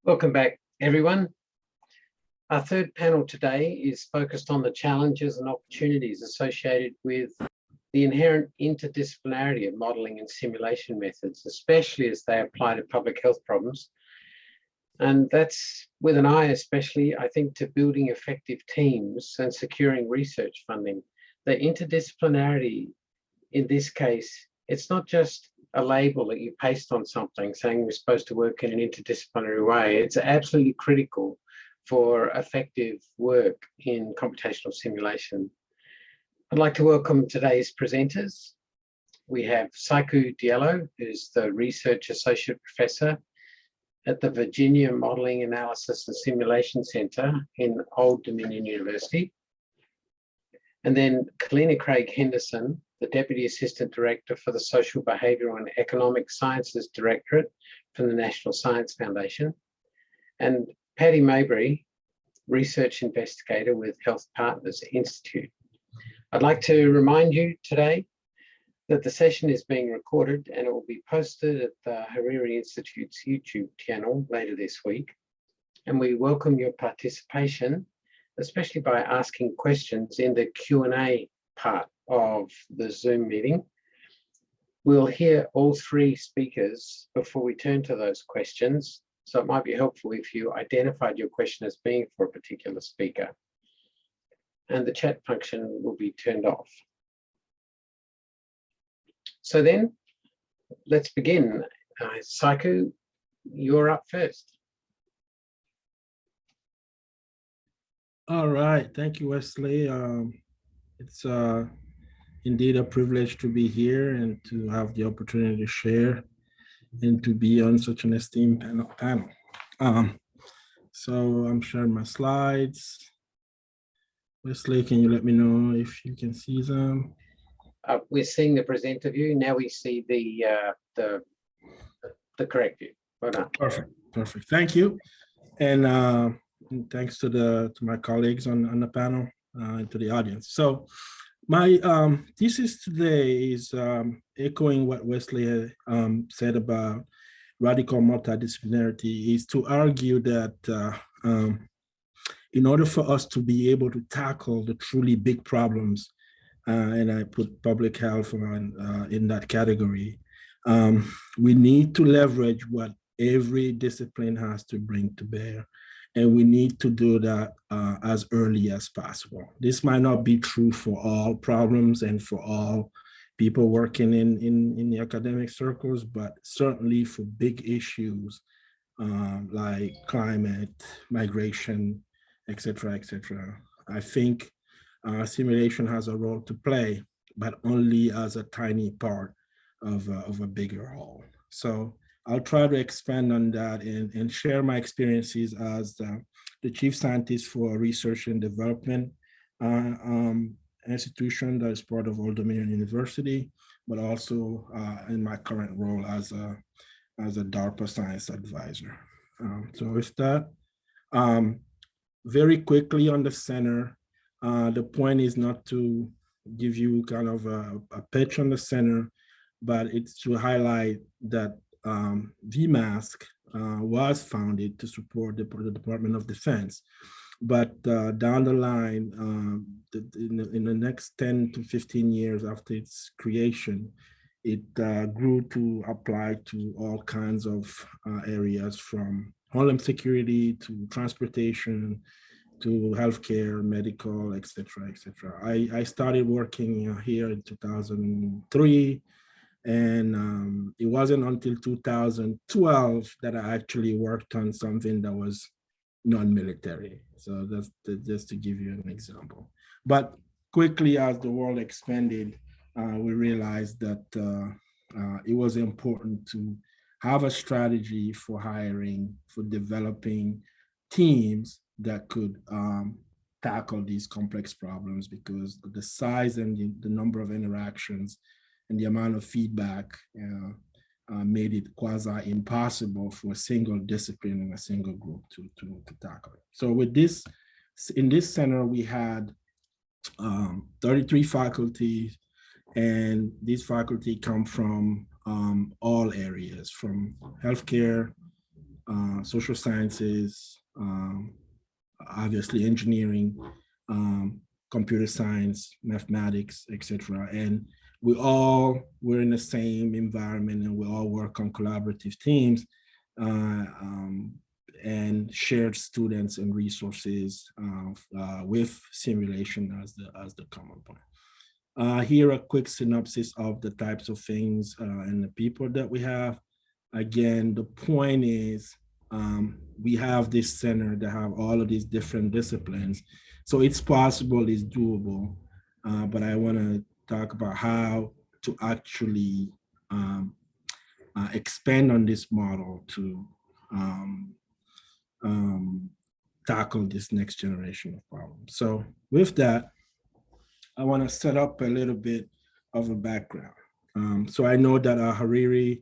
Welcome back, everyone. Our third panel today is focused on the challenges and opportunities associated with the inherent interdisciplinarity of modelling and simulation methods, especially as they apply to public health problems. And that's with an eye especially, I think, to building effective teams and securing research funding. The interdisciplinarity in this case, it's not just a label that you paste on something saying we're supposed to work in an interdisciplinary way. It's absolutely critical for effective work in computational simulation. I'd like to welcome today's presenters. We have Saikou Diallo, who's the Research Associate Professor at the Virginia Modelling Analysis and Simulation Centre in Old Dominion University. And then Kellina Craig-Hendersen, the Deputy Assistant Director for the Social, Behavioural and Economic Sciences Directorate from the National Science Foundation. And Paddy Mabry, Research Investigator with HealthPartners Institute. I'd like to remind you today that the session is being recorded and it will be posted at the Hariri Institute's YouTube channel later this week. And we welcome your participation, especially by asking questions in the Q&A part of the Zoom meeting. We'll hear all three speakers before we turn to those questions. So it might be helpful if you identified your question as being for a particular speaker. And the chat function will be turned off. So then, let's begin. Saikou, you're up first. All right, thank you, Wesley. It's indeed a privilege to be here and to have the opportunity to share and to be on such an esteemed panel. So I'm sharing my slides. Wesley, can you let me know if you can see them? We're seeing the presenter view. Now we see the correct view. Well done. Perfect. Thank you, and thanks to my colleagues on the panel and to the audience. So my thesis today is echoing what Wesley said about radical multidisciplinarity, is to argue that in order for us to be able to tackle the truly big problems, and I put public health in that category, we need to leverage what every discipline has to bring to bear. And we need to do that as early as possible. This might not be true for all problems and for all people working in the academic circles, but certainly for big issues like climate, migration, et cetera, I think simulation has a role to play, but only as a tiny part of a bigger whole. So I'll try to expand on that and share my experiences as the chief scientist for a research and development institution that is part of Old Dominion University, but also in my current role as a DARPA science advisor. So with that, very quickly on the center, the point is not to give you kind of a pitch on the center, but it's to highlight that Vmask was founded to support the Department of Defense. But down the line, in the next 10 to 15 years after its creation, it grew to apply to all kinds of areas, from homeland security to transportation to healthcare, medical, et cetera, et cetera. I started working here in 2003. And it wasn't until 2012 that I actually worked on something that was non-military. So that's just to give you an example. But quickly, as the world expanded, we realized that it was important to have a strategy for hiring, for developing teams that could tackle these complex problems, because the size and the number of interactions and the amount of feedback made it quasi-impossible for a single discipline and a single group to tackle it. So with this, in this center, we had 33 faculty, and these faculty come from all areas, from healthcare, social sciences, obviously engineering, computer science, mathematics, etc. And we're in the same environment, and we all work on collaborative teams and shared students and resources with simulation as the common point. Here, a quick synopsis of the types of things and the people that we have. Again, the point is we have this center that have all of these different disciplines. So it's possible, it's doable, but I want to talk about how to actually expand on this model to tackle this next generation of problems. So with that, I want to set up a little bit of a background. So I know that Hariri,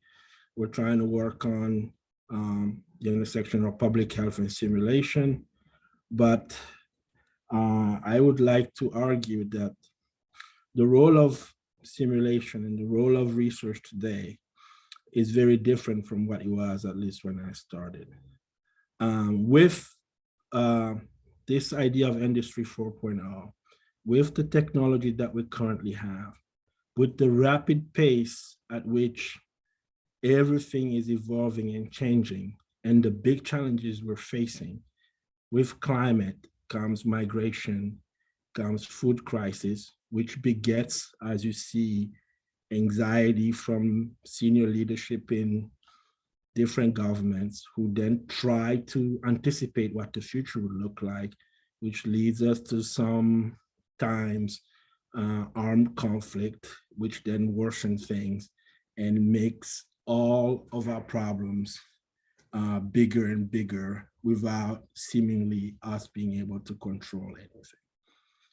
we're trying to work on the intersection of public health and simulation, but I would like to argue that the role of simulation and the role of research today is very different from what it was, at least when I started. With this idea of Industry 4.0, with the technology that we currently have, with the rapid pace at which everything is evolving and changing, and the big challenges we're facing, with climate comes migration, comes food crisis, which begets, as you see, anxiety from senior leadership in different governments who then try to anticipate what the future will look like, which leads us to sometimes armed conflict, which then worsens things and makes all of our problems bigger and bigger without seemingly us being able to control anything.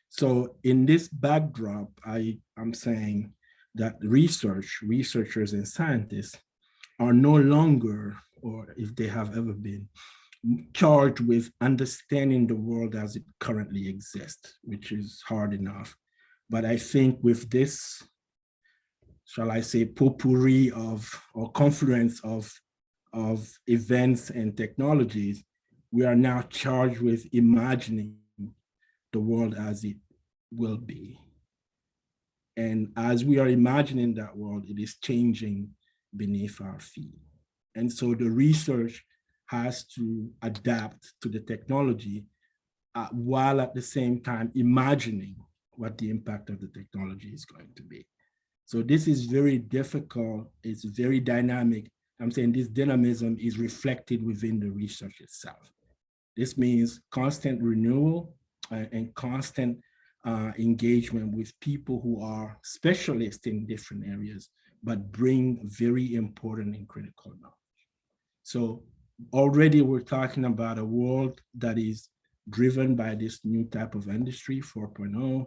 So in this backdrop, I'm saying that researchers and scientists are no longer, or if they have ever been, charged with understanding the world as it currently exists, which is hard enough. But I think with this, shall I say, potpourri of, or confluence of events and technologies, we are now charged with imagining the world as it will be. And as we are imagining that world, it is changing beneath our feet. And so the research has to adapt to the technology while at the same time imagining what the impact of the technology is going to be. So this is very difficult. It's very dynamic. I'm saying this dynamism is reflected within the research itself. This means constant renewal and constant engagement with people who are specialists in different areas, but bring very important and critical knowledge. So already we're talking about a world that is driven by this new type of industry 4.0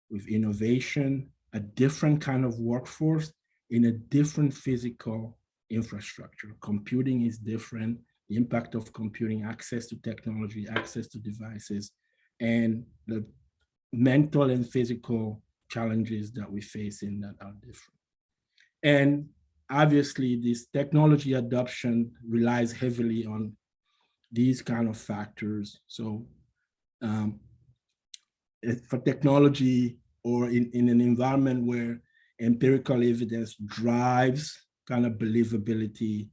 with innovation, a different kind of workforce in a different physical infrastructure. Computing is different, the impact of computing, access to technology, access to devices, and the mental and physical challenges that we face in that are different. And obviously, this technology adoption relies heavily on these kind of factors. So for technology or in an environment where empirical evidence drives kind of believability,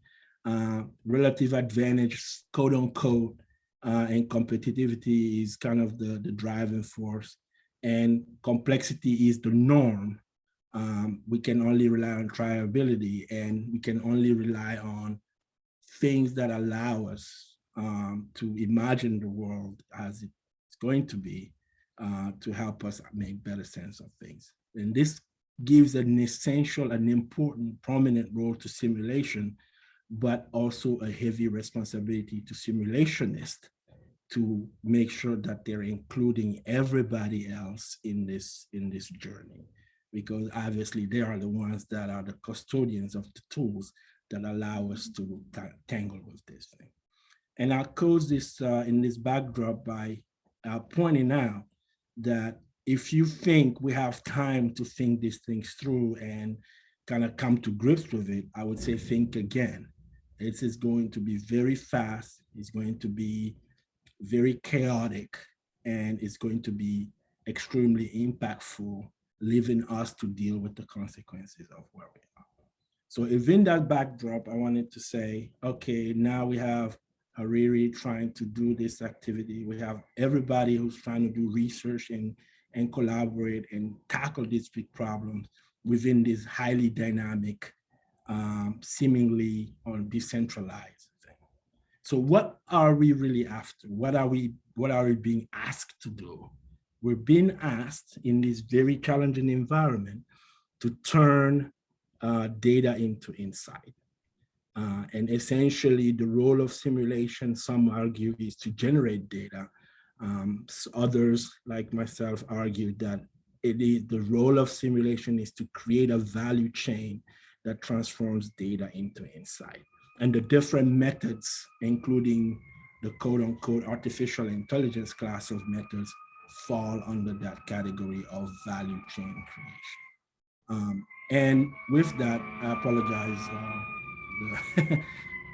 relative advantage, quote unquote, and competitivity is kind of the driving force, and complexity is the norm. We can only rely on triability, and we can only rely on things that allow us to imagine the world as it's going to be to help us make better sense of things. And this gives an essential and important prominent role to simulation, but also a heavy responsibility to simulationists to make sure that they're including everybody else in this journey, because obviously they are the ones that are the custodians of the tools that allow us to tangle with this thing. And I'll close this in this backdrop by pointing out that if you think we have time to think these things through and kind of come to grips with it, I would say think again. It is going to be very fast. It's going to be very chaotic, and it's going to be extremely impactful, leaving us to deal with the consequences of where we are. So within that backdrop, I wanted to say, okay, now we have Hariri trying to do this activity. We have everybody who's trying to do research and collaborate and tackle these big problems within this highly dynamic, seemingly decentralized thing. So what are we really after? What are we being asked to do? We're being asked in this very challenging environment to turn data into insight. And essentially the role of simulation, some argue, is to generate data. Others, like myself, argue that the role of simulation is to create a value chain that transforms data into insight. And the different methods, including the quote unquote artificial intelligence class of methods, fall under that category of value chain creation. And with that, I apologize.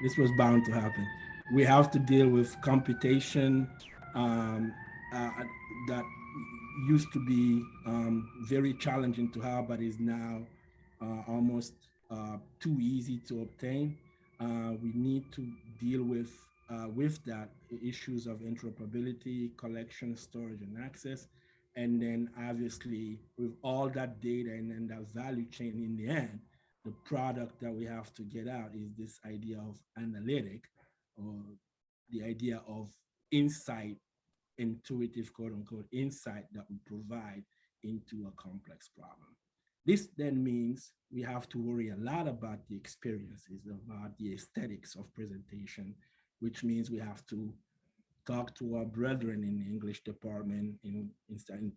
This was bound to happen. We have to deal with computation that used to be very challenging to have, but is now almost too easy to obtain. We need to deal with that issues of interoperability, collection, storage, and access. And then obviously with all that data and then that value chain in the end, the product that we have to get out is this idea of analytic, or the idea of insight, intuitive quote unquote insight that we provide into a complex problem. This then means we have to worry a lot about the experiences, about the aesthetics of presentation, which means we have to talk to our brethren in the English department in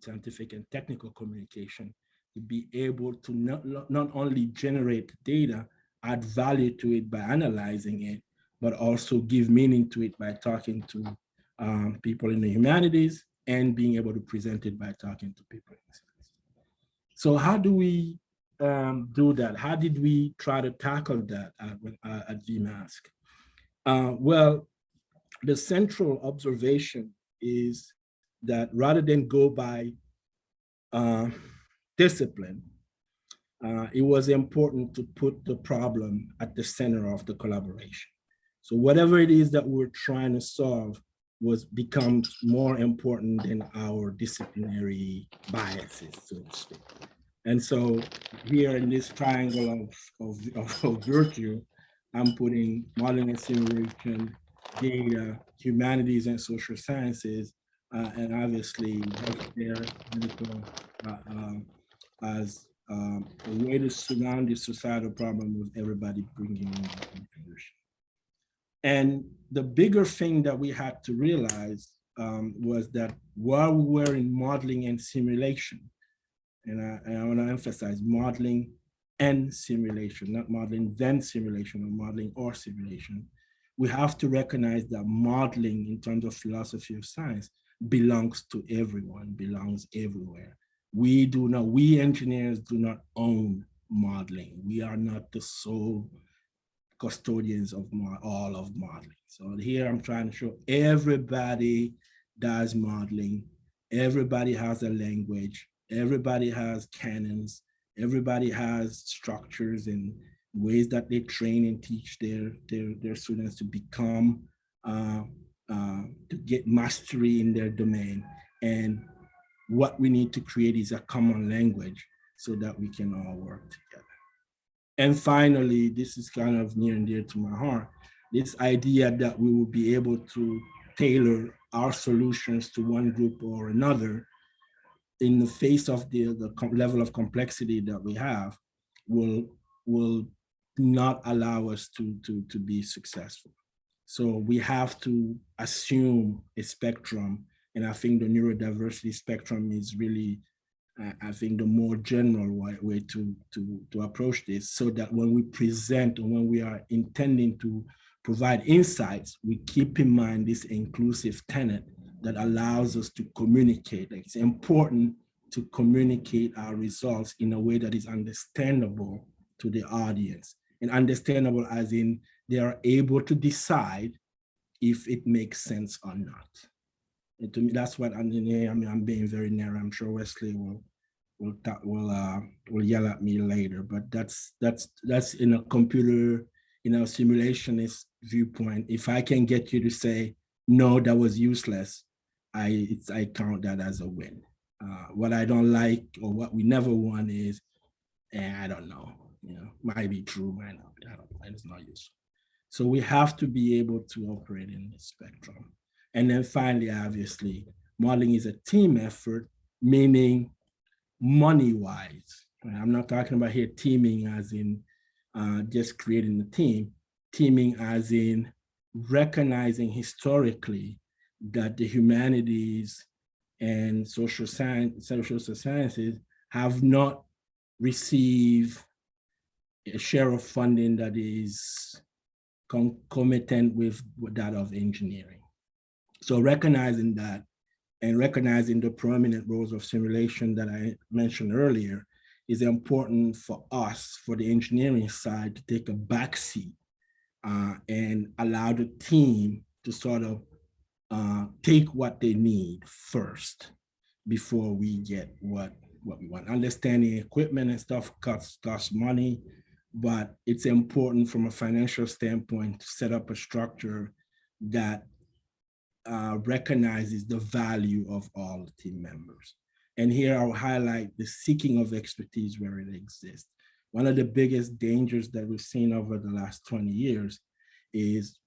scientific and technical communication to be able to not only generate data, add value to it by analyzing it, but also give meaning to it by talking to people in the humanities and being able to present it by talking to people in the science. So how do we do that? How did we try to tackle that at Vmask? Well, the central observation is that rather than go by discipline, it was important to put the problem at the center of the collaboration. So whatever it is that we're trying to solve becomes more important than our disciplinary biases, so to speak. And so here in this triangle of virtue, I'm putting modeling and simulation, data, humanities and social sciences, and obviously healthcare, medical, as a way to surround the societal problem with everybody bringing in their contribution. And the bigger thing that we had to realize was that while we were in modeling and simulation, and I want to emphasize modeling and simulation, not modeling then simulation, or modeling or simulation, we have to recognize that modeling in terms of philosophy of science belongs to everyone, belongs everywhere. We engineers do not own modeling. We are not the sole custodians of all of modeling. So here I'm trying to show everybody does modeling. Everybody has a language. Everybody has canons. Everybody has structures and ways that they train and teach their students to become, to get mastery in their domain. And what we need to create is a common language so that we can all work together. And finally, this is kind of near and dear to my heart, this idea that we will be able to tailor our solutions to one group or another in the face of the level of complexity that we have will not allow us to be successful. So we have to assume a spectrum, and I think the neurodiversity spectrum is really, I think, the more general way to approach this, so that when we present or when we are intending to provide insights, we keep in mind this inclusive tenet that allows us to communicate. Like, it's important to communicate our results in a way that is understandable to the audience, and understandable as in they are able to decide if it makes sense or not. And to me, that's what I'm being very narrow. I'm sure Wesley will yell at me later, but that's in a computer, simulationist viewpoint. If I can get you to say, no, that was useless, I count that as a win. What I don't like, or what we never want, is, I don't know, might be true, might not be, I don't know, it's not useful. So we have to be able to operate in the spectrum. And then finally, obviously, modeling is a team effort, meaning money-wise. I'm not talking about here teaming as in just creating a team, teaming as in recognizing historically that the humanities and social sciences have not received a share of funding that is concomitant with that of engineering. So recognizing that, and recognizing the prominent roles of simulation that I mentioned earlier, is important for us, for the engineering side, to take a backseat and allow the team to sort of take what they need first before we get what we want. Understanding equipment and stuff costs money, but it's important from a financial standpoint to set up a structure that recognizes the value of all the team members. And here I'll highlight the seeking of expertise where it exists. One of the biggest dangers that we've seen over the last 20 years is,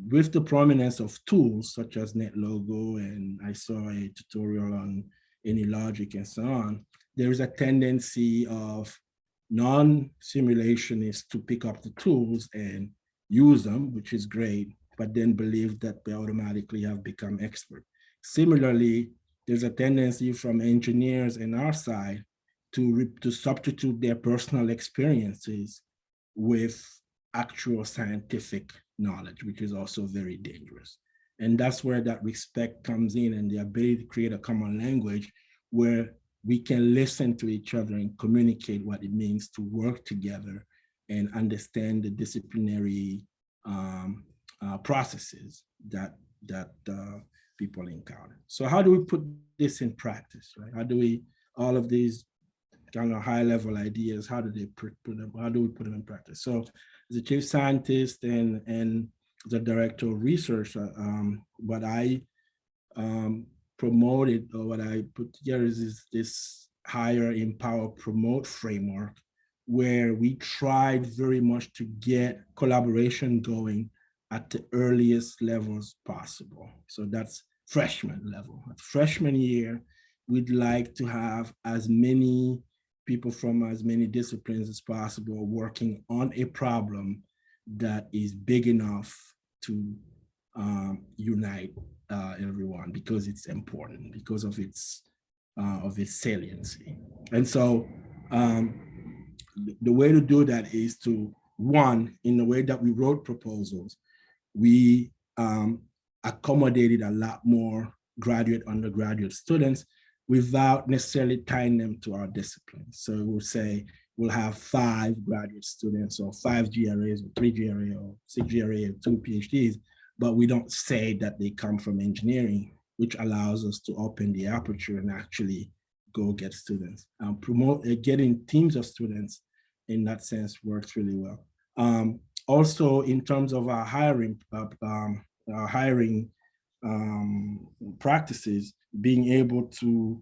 with the prominence of tools such as NetLogo, and I saw a tutorial on AnyLogic and so on, there is a tendency of non-simulationists to pick up the tools and use them, which is great, but then believe that they automatically have become expert. Similarly, there's a tendency from engineers in our side to substitute their personal experiences with actual scientific knowledge, which is also very dangerous. And that's where that respect comes in, and the ability to create a common language where we can listen to each other and communicate what it means to work together and understand the disciplinary processes that people encounter. So how do we put this in practice, right? How do we, all of these kind of high level ideas, how do we put them in practice? So as a chief scientist and the director of research, what I promoted, or what I put together, is this hire, empower, promote framework, where we tried very much to get collaboration going at the earliest levels possible. So that's freshman level. At freshman year, we'd like to have as many people from as many disciplines as possible working on a problem that is big enough to unite everyone, because it's important, because of its saliency. And so the way to do that is to, one, in the way that we wrote proposals, we accommodated a lot more graduate, undergraduate students without necessarily tying them to our disciplines. So we'll say we'll have 5 graduate students, or 5 GRAs, or 3 GRA, or 6 GRA, or 2 PhDs, but we don't say that they come from engineering, which allows us to open the aperture and actually go get students. Promote getting teams of students in that sense works really well. Also, in terms of our hiring practices, being able to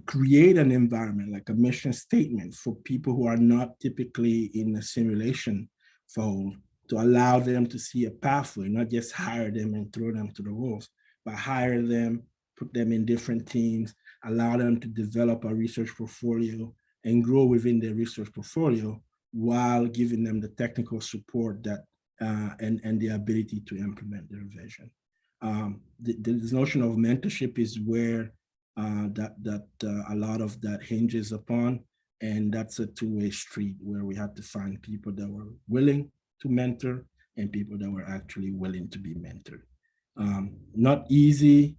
create an environment, like a mission statement, for people who are not typically in the simulation fold, to allow them to see a pathway, not just hire them and throw them to the wolves, but hire them, put them in different teams, allow them to develop a research portfolio and grow within their research portfolio, while giving them the technical support that and the ability to implement their vision. This notion of mentorship is where a lot of that hinges upon, and that's a two-way street, where we have to find people that were willing to mentor and people that were actually willing to be mentored. Not easy,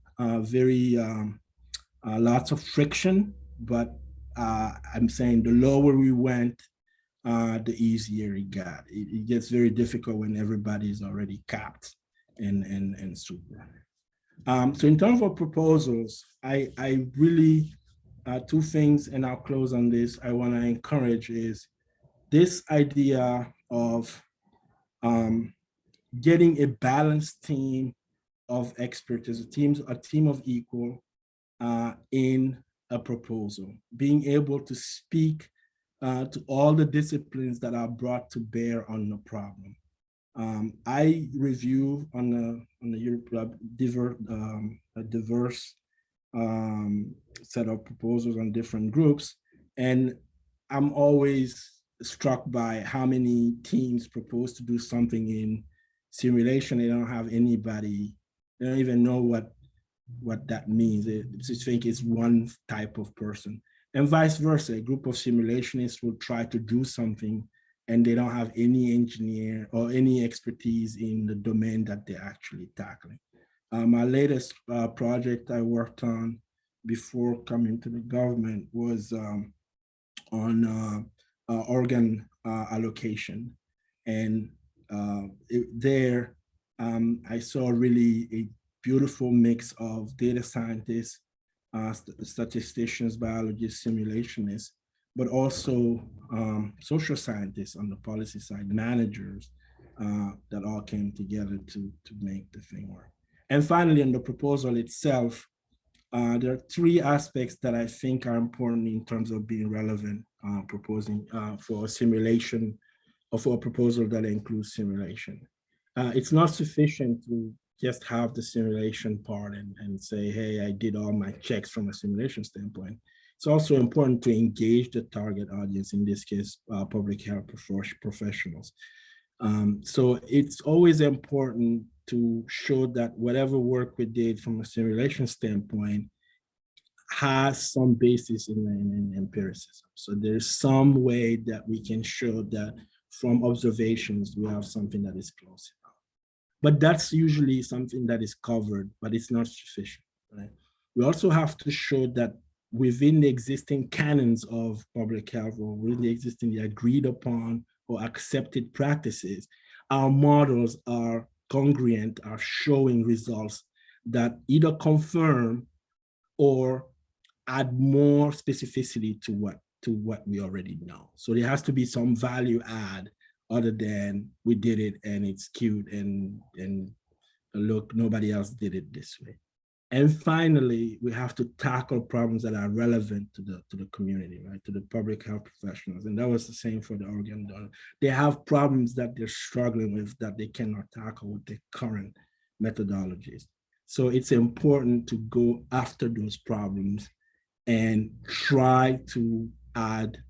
lots of friction, but I'm saying the lower we went the easier it got. It gets very difficult when everybody is already capped and super. So in terms of proposals, I really, two things, and I'll close on this, I want to encourage is this idea of getting a balanced team of experts, a team of equal in a proposal, being able to speak to all the disciplines that are brought to bear on the problem. I review on a diverse set of proposals on different groups, and I'm always struck by how many teams propose to do something in simulation. They don't have anybody, they don't even know what that means. They just think it's one type of person. And vice versa, a group of simulationists will try to do something and they don't have any engineer or any expertise in the domain that they're actually tackling. My latest project I worked on before coming to the government was on organ allocation. And there, I saw really a beautiful mix of data scientists, statisticians, biologists, simulationists, but also social scientists on the policy side, managers that all came together to make the thing work. And finally, in the proposal itself, there are three aspects that I think are important in terms of being relevant, proposing for a simulation or for a proposal that includes simulation. It's not sufficient to just have the simulation part and say, hey, I did all my checks from a simulation standpoint. It's also important to engage the target audience, in this case, public health professionals. So it's always important to show that whatever work we did from a simulation standpoint has some basis in empiricism. So there's some way that we can show that from observations, we have something that is close enough. But that's usually something that is covered, but it's not sufficient, right? We also have to show that within the existing canons of public health, or within the existing agreed upon or accepted practices, our models are congruent, are showing results that either confirm or add more specificity to what we already know. So there has to be some value add other than we did it and it's cute and look, nobody else did it this way. And finally, we have to tackle problems that are relevant to the community, right? To the public health professionals. And that was the same for the organ donor. They have problems that they're struggling with that they cannot tackle with the current methodologies. So it's important to go after those problems and try to add,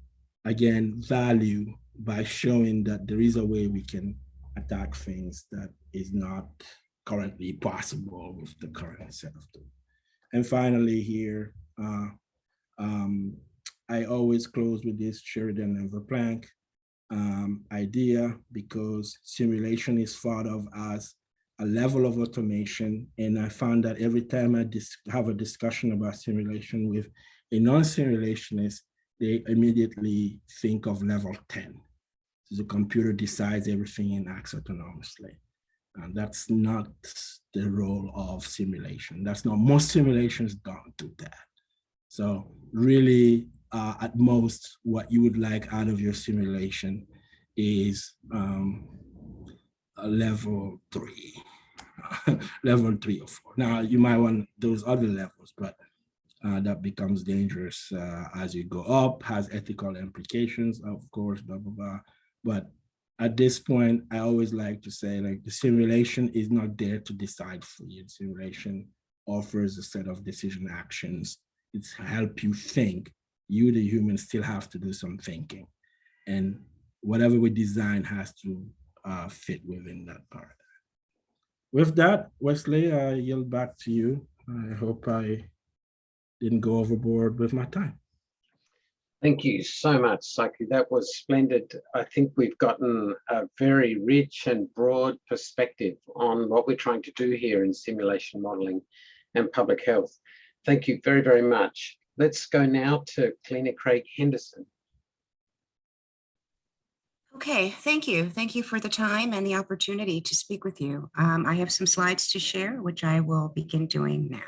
again, value by showing that there is a way we can attack things that is not currently possible with the current set of tools. And finally here, I always close with this Sheridan and Verplank idea, because simulation is thought of as a level of automation. And I found that every time I have a discussion about simulation with a non-simulationist, they immediately think of level 10. So the computer decides everything and acts autonomously. And that's not the role of simulation. That's not, most simulations don't do that. So really, at most, what you would like out of your simulation is a level 3, level 3 or 4. Now, you might want those other levels, but that becomes dangerous as you go up, has ethical implications, of course, blah, blah, blah. But at this point, I always like to say, like, the simulation is not there to decide for you. The simulation offers a set of decision actions. It's help you think. You, the human, still have to do some thinking. And whatever we design has to fit within that paradigm. With that, Wesley, I yield back to you. I hope I didn't go overboard with my time. Thank you so much, Saikou. That was splendid. I think we've gotten a very rich and broad perspective on what we're trying to do here in simulation modeling and public health. Thank you very, very much. Let's go now to Kellina Craig-Hendersen. Okay, thank you. Thank you for the time and the opportunity to speak with you. I have some slides to share, which I will begin doing now.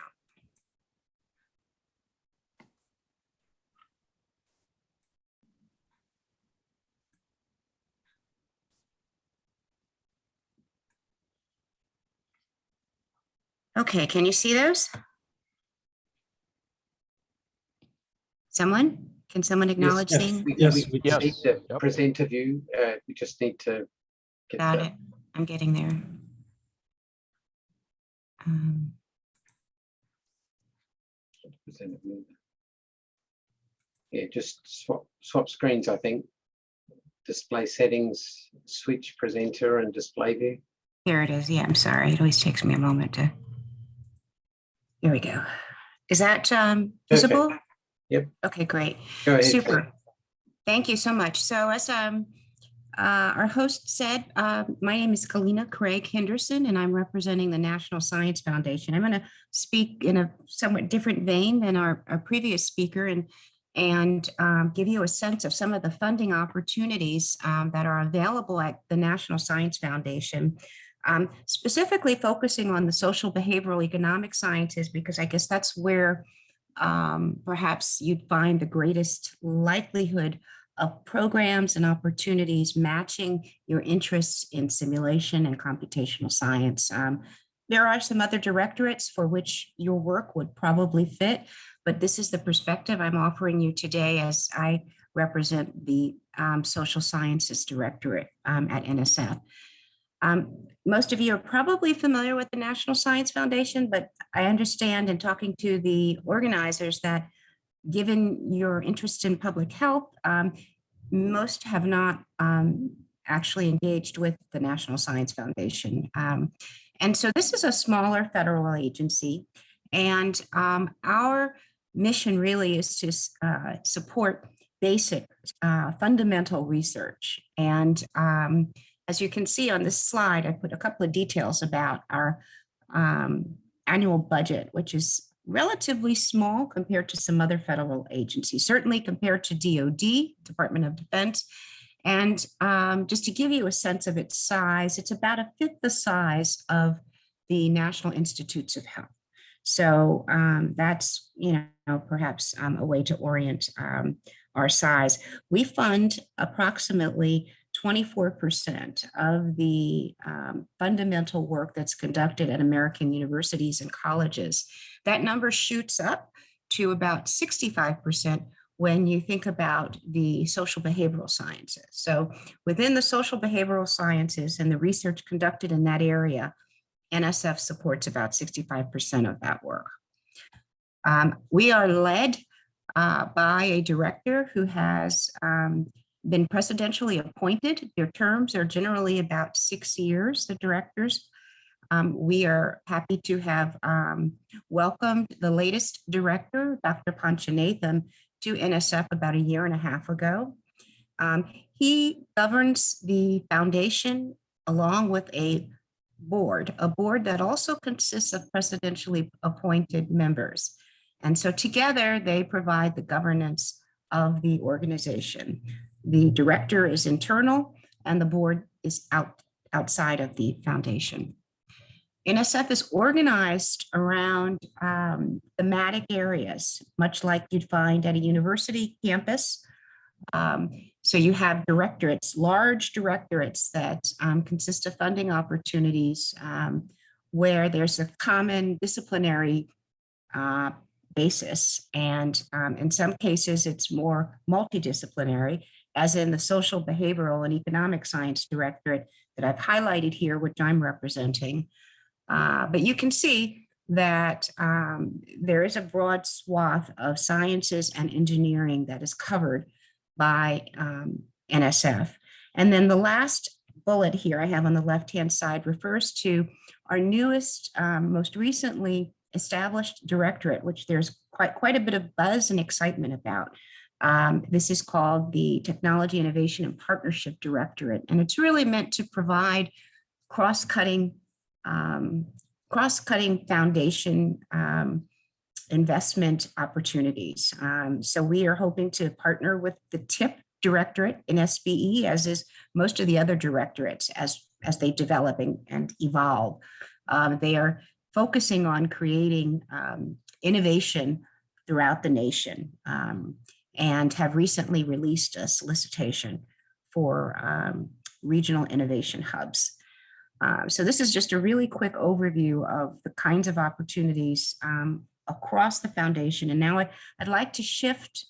Okay, can you see those? Someone? Can someone acknowledge seeing? We Yes, see the presenter view. We just need to get Got it. I'm getting there. presenter view. Yeah, just swap screens, I think. Display settings, switch presenter and display view. Here it is. Yeah, I'm sorry. It always takes me a moment to. Here we go. Is that visible? Perfect. Yep. Okay, great. Go ahead. Super. Thank you so much. So as our host said, my name is Kellina Craig-Hendersen, and I'm representing the National Science Foundation. I'm going to speak in a somewhat different vein than our previous speaker and give you a sense of some of the funding opportunities that are available at the National Science Foundation, specifically focusing on the social behavioral economic sciences, because I guess that's where perhaps you'd find the greatest likelihood of programs and opportunities matching your interests in simulation and computational science. There are some other directorates for which your work would probably fit, but this is the perspective I'm offering you today as I represent the Social Sciences Directorate at NSF. Most of you are probably familiar with the National Science Foundation, but I understand in talking to the organizers that given your interest in public health, most have not actually engaged with the National Science Foundation. And so this is a smaller federal agency, and our mission really is to support basic fundamental research. And as you can see on this slide, I put a couple of details about our annual budget, which is relatively small compared to some other federal agencies, certainly compared to DoD, Department of Defense. And just to give you a sense of its size, it's about a fifth the size of the National Institutes of Health. So that's, perhaps a way to orient our size. We fund approximately 24% of the fundamental work that's conducted at American universities and colleges. That number shoots up to about 65% when you think about the social behavioral sciences. So within the social behavioral sciences and the research conducted in that area, NSF supports about 65% of that work. We are led by a director who has been presidentially appointed. Their terms are generally about 6 years, the directors. We are happy to have welcomed the latest director, Dr. Panchanathan, to NSF about 1.5 years ago. He governs the foundation along with a board that also consists of presidentially appointed members. And so together they provide the governance of the organization. The director is internal and the board is outside of the foundation. NSF is organized around thematic areas, much like you'd find at a university campus. So you have directorates, large directorates that consist of funding opportunities where there's a common disciplinary basis. And in some cases, it's more multidisciplinary, as in the social, behavioral, and economic science directorate that I've highlighted here, which I'm representing. But you can see that there is a broad swath of sciences and engineering that is covered by NSF. And then the last bullet here I have on the left-hand side refers to our newest, most recently established directorate, which there's quite a bit of buzz and excitement about. This is called the Technology, Innovation, and Partnership Directorate, and it's really meant to provide cross-cutting foundation investment opportunities. So we are hoping to partner with the TIP directorate in SBE, as is most of the other directorates as they develop and evolve. They are focusing on creating innovation throughout the nation, and have recently released a solicitation for regional innovation hubs. So this is just a really quick overview of the kinds of opportunities across the foundation. And now I'd like to shift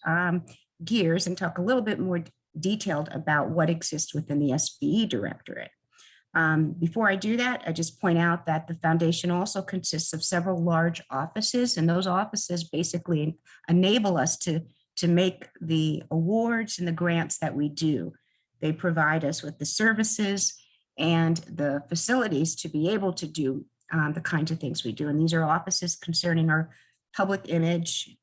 gears and talk a little bit more detailed about what exists within the SBE Directorate. Before I do that, I just point out that the foundation also consists of several large offices, and those offices basically enable us to make the awards and the grants that we do. They provide us with the services and the facilities to be able to do the kinds of things we do. And these are offices concerning our public image,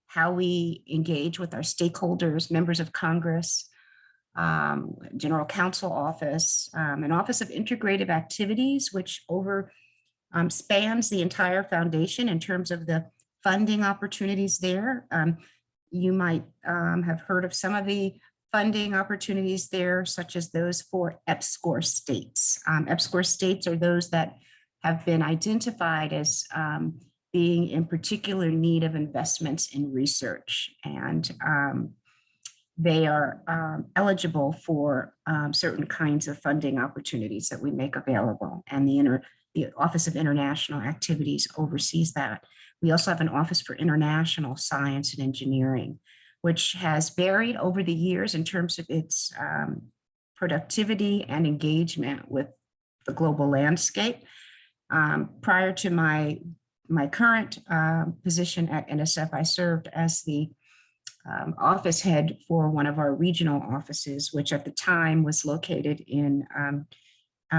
how we engage with our stakeholders, members of Congress, General Counsel Office, an Office of Integrative Activities, which spans the entire foundation in terms of the funding opportunities there. You might have heard of some of the funding opportunities there, such as those for EPSCoR states. EPSCoR states are those that have been identified as being in particular need of investments in research, and they are eligible for certain kinds of funding opportunities that we make available, and the Office of International Activities oversees that. We also have an Office for International Science and Engineering, which has varied over the years in terms of its productivity and engagement with the global landscape. Prior to my current position at NSF, I served as the office head for one of our regional offices, which at the time was located in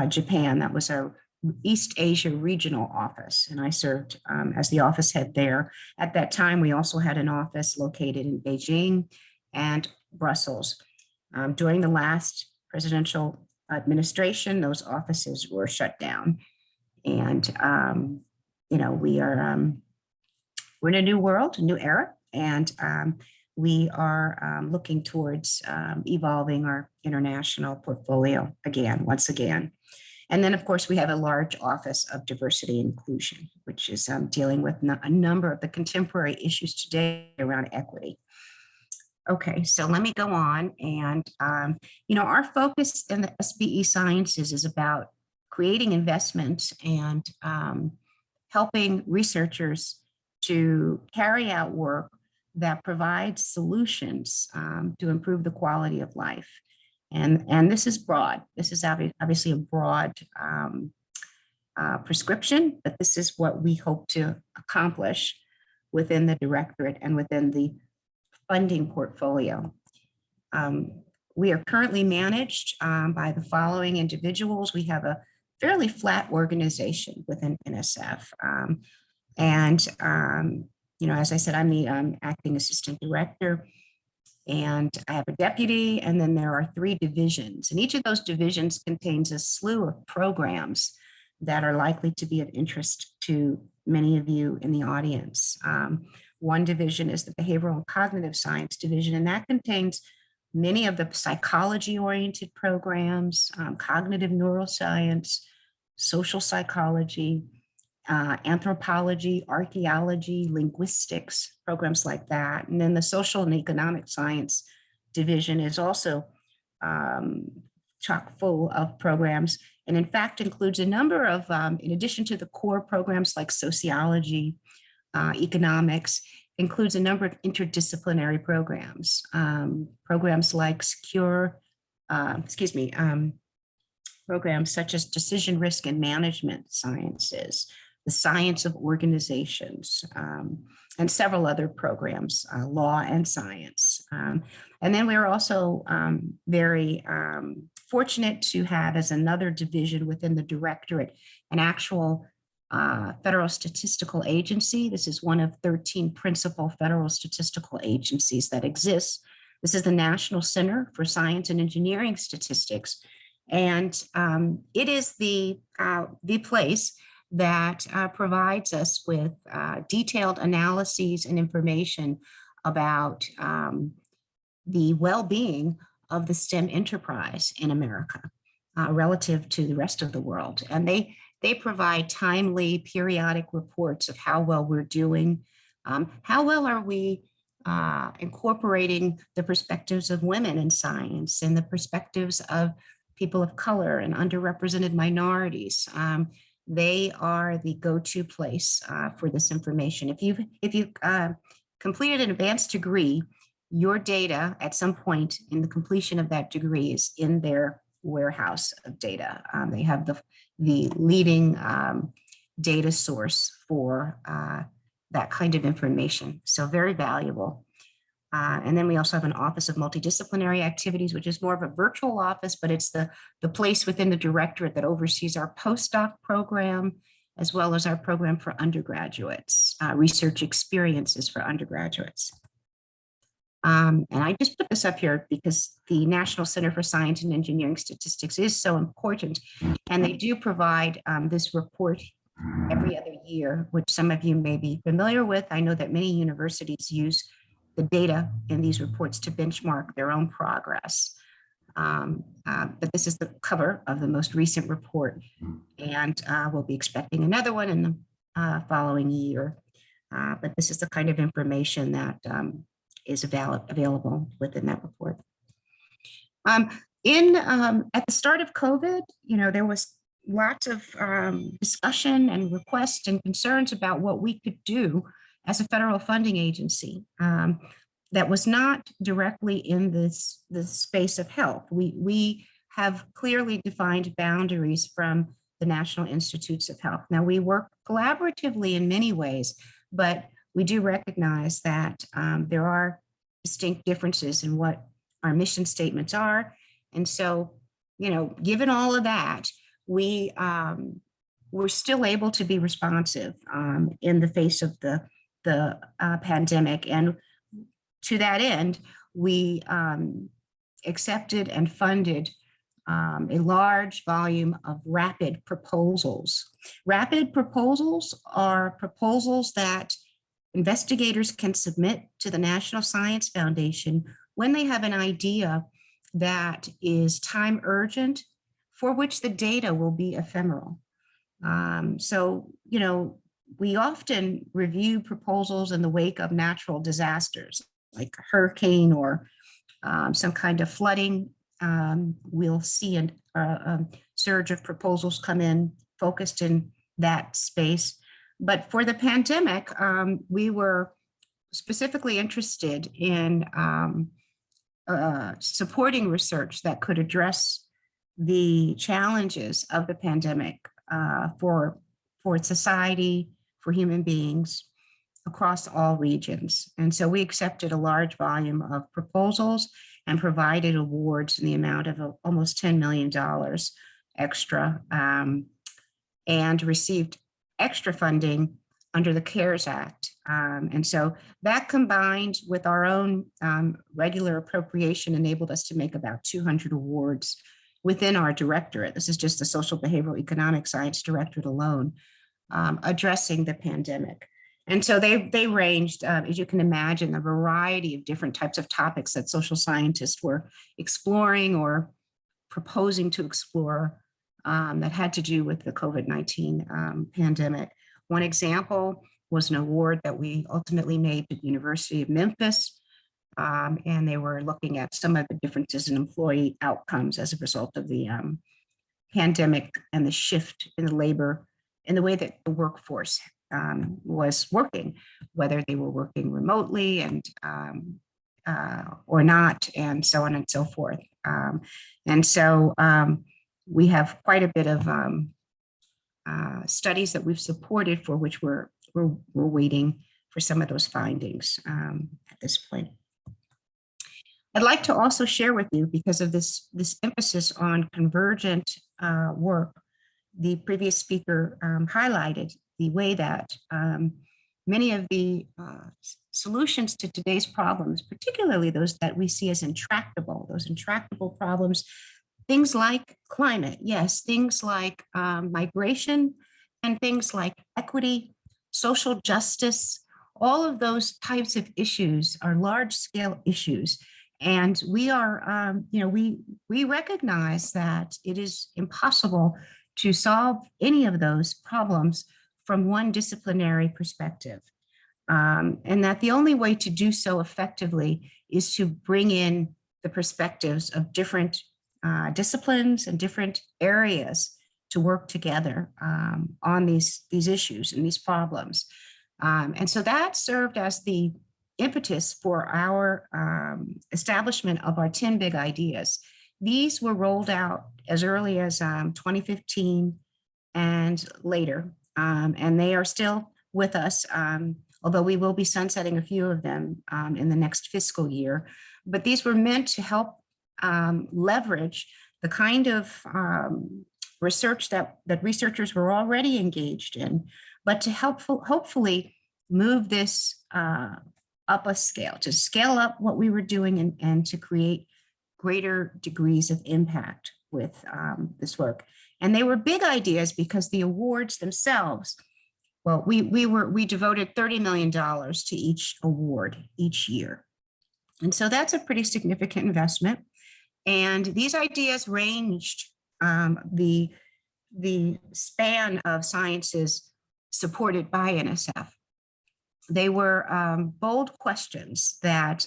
Japan. That was our East Asia regional office, and I served as the office head there. At that time, we also had an office located in Beijing and Brussels. During the last presidential administration, those offices were shut down, and we're in a new world, a new era, and we are looking towards evolving our international portfolio once again. And then, of course, we have a large Office of Diversity and Inclusion, which is dealing with a number of the contemporary issues today around equity. Okay, so let me go on. And, our focus in the SBE Sciences is about creating investments and helping researchers to carry out work that provides solutions to improve the quality of life. And this is broad. This is obviously a broad prescription, but this is what we hope to accomplish within the directorate and within the funding portfolio. We are currently managed by the following individuals. We have a fairly flat organization within NSF. As I said, I'm the acting assistant director, and I have a deputy, and then there are 3 divisions. And each of those divisions contains a slew of programs that are likely to be of interest to many of you in the audience. One division is the Behavioral and Cognitive Science Division, and that contains many of the psychology-oriented programs, cognitive neuroscience, social psychology, anthropology, archaeology, linguistics, programs like that. And then the Social and Economic Science Division is also chock full of programs, and in fact includes a number of, in addition to the core programs like sociology, economics, includes a number of interdisciplinary programs, programs like programs such as decision risk and management sciences, the science of organizations, and several other programs, law and science. And then we're also very fortunate to have as another division within the directorate an actual federal statistical agency. This is one of 13 principal federal statistical agencies that exists. This is the National Center for Science and Engineering Statistics. And it is the place that provides us with detailed analyses and information about the well-being of the STEM enterprise in America relative to the rest of the world. And they provide timely, periodic reports of how well we're doing. How well are we incorporating the perspectives of women in science and the perspectives of people of color and underrepresented minorities? They are the go-to place for this information. If you've completed an advanced degree, your data at some point in the completion of that degree is in their warehouse of data. They have the leading data source for that kind of information. So very valuable. And then we also have an Office of Multidisciplinary Activities, which is more of a virtual office, but it's the place within the Directorate that oversees our postdoc program, as well as our program for undergraduates, research experiences for undergraduates. And I just put this up here because the National Center for Science and Engineering Statistics is so important. And they do provide this report every other year, which some of you may be familiar with. I know that many universities use the data in these reports to benchmark their own progress. But this is the cover of the most recent report. And we'll be expecting another one in the following year. But this is the kind of information that is available within that report. At the start of COVID, there was lots of discussion and requests and concerns about what we could do as a federal funding agency that was not directly in the space of health. We have clearly defined boundaries from the National Institutes of Health. Now, we work collaboratively in many ways, but we do recognize that there are distinct differences in what our mission statements are. And so, given all of that, we're still able to be responsive in the face of the pandemic. And to that end, we accepted and funded a large volume of rapid proposals. Rapid proposals are proposals that investigators can submit to the National Science Foundation when they have an idea that is time urgent, for which the data will be ephemeral. So, we often review proposals in the wake of natural disasters, like a hurricane or some kind of flooding. We'll see a surge of proposals come in focused in that space. But for the pandemic, we were specifically interested in supporting research that could address the challenges of the pandemic for society, for human beings across all regions. And so we accepted a large volume of proposals and provided awards in the amount of almost $10 million extra, and received extra funding under the CARES Act. And so that combined with our own regular appropriation enabled us to make about 200 awards within our directorate. This is just the Social Behavioral Economic Science Directorate alone, addressing the pandemic. And so they ranged, as you can imagine, a variety of different types of topics that social scientists were exploring or proposing to explore that had to do with the COVID-19 pandemic. One example was an award that we ultimately made to the University of Memphis, and they were looking at some of the differences in employee outcomes as a result of the pandemic and the shift in the labor, in the way that the workforce was working, whether they were working remotely and or not, and so on and so forth. And so we have quite a bit of studies that we've supported for which we're waiting for some of those findings at this point. I'd like to also share with you, because of this emphasis on convergent work, the previous speaker highlighted the way that many of the solutions to today's problems, particularly those that we see as intractable, those intractable problems, things like climate, yes, things like migration, and things like equity, social justice, all of those types of issues are large-scale issues. And we are, we recognize that it is impossible to solve any of those problems from one disciplinary perspective. And that the only way to do so effectively is to bring in the perspectives of different disciplines and different areas to work together on these issues and these problems. And so that served as the impetus for our establishment of our 10 big ideas. These were rolled out as early as 2015 and later, and they are still with us, although we will be sunsetting a few of them in the next fiscal year. But these were meant to help leverage the kind of research that researchers were already engaged in, but to hopefully move this up a scale, to scale up what we were doing and to create greater degrees of impact with this work. And they were big ideas because the awards themselves, well, we devoted $30 million to each award each year. And so that's a pretty significant investment. And these ideas ranged the span of sciences supported by NSF. They were bold questions that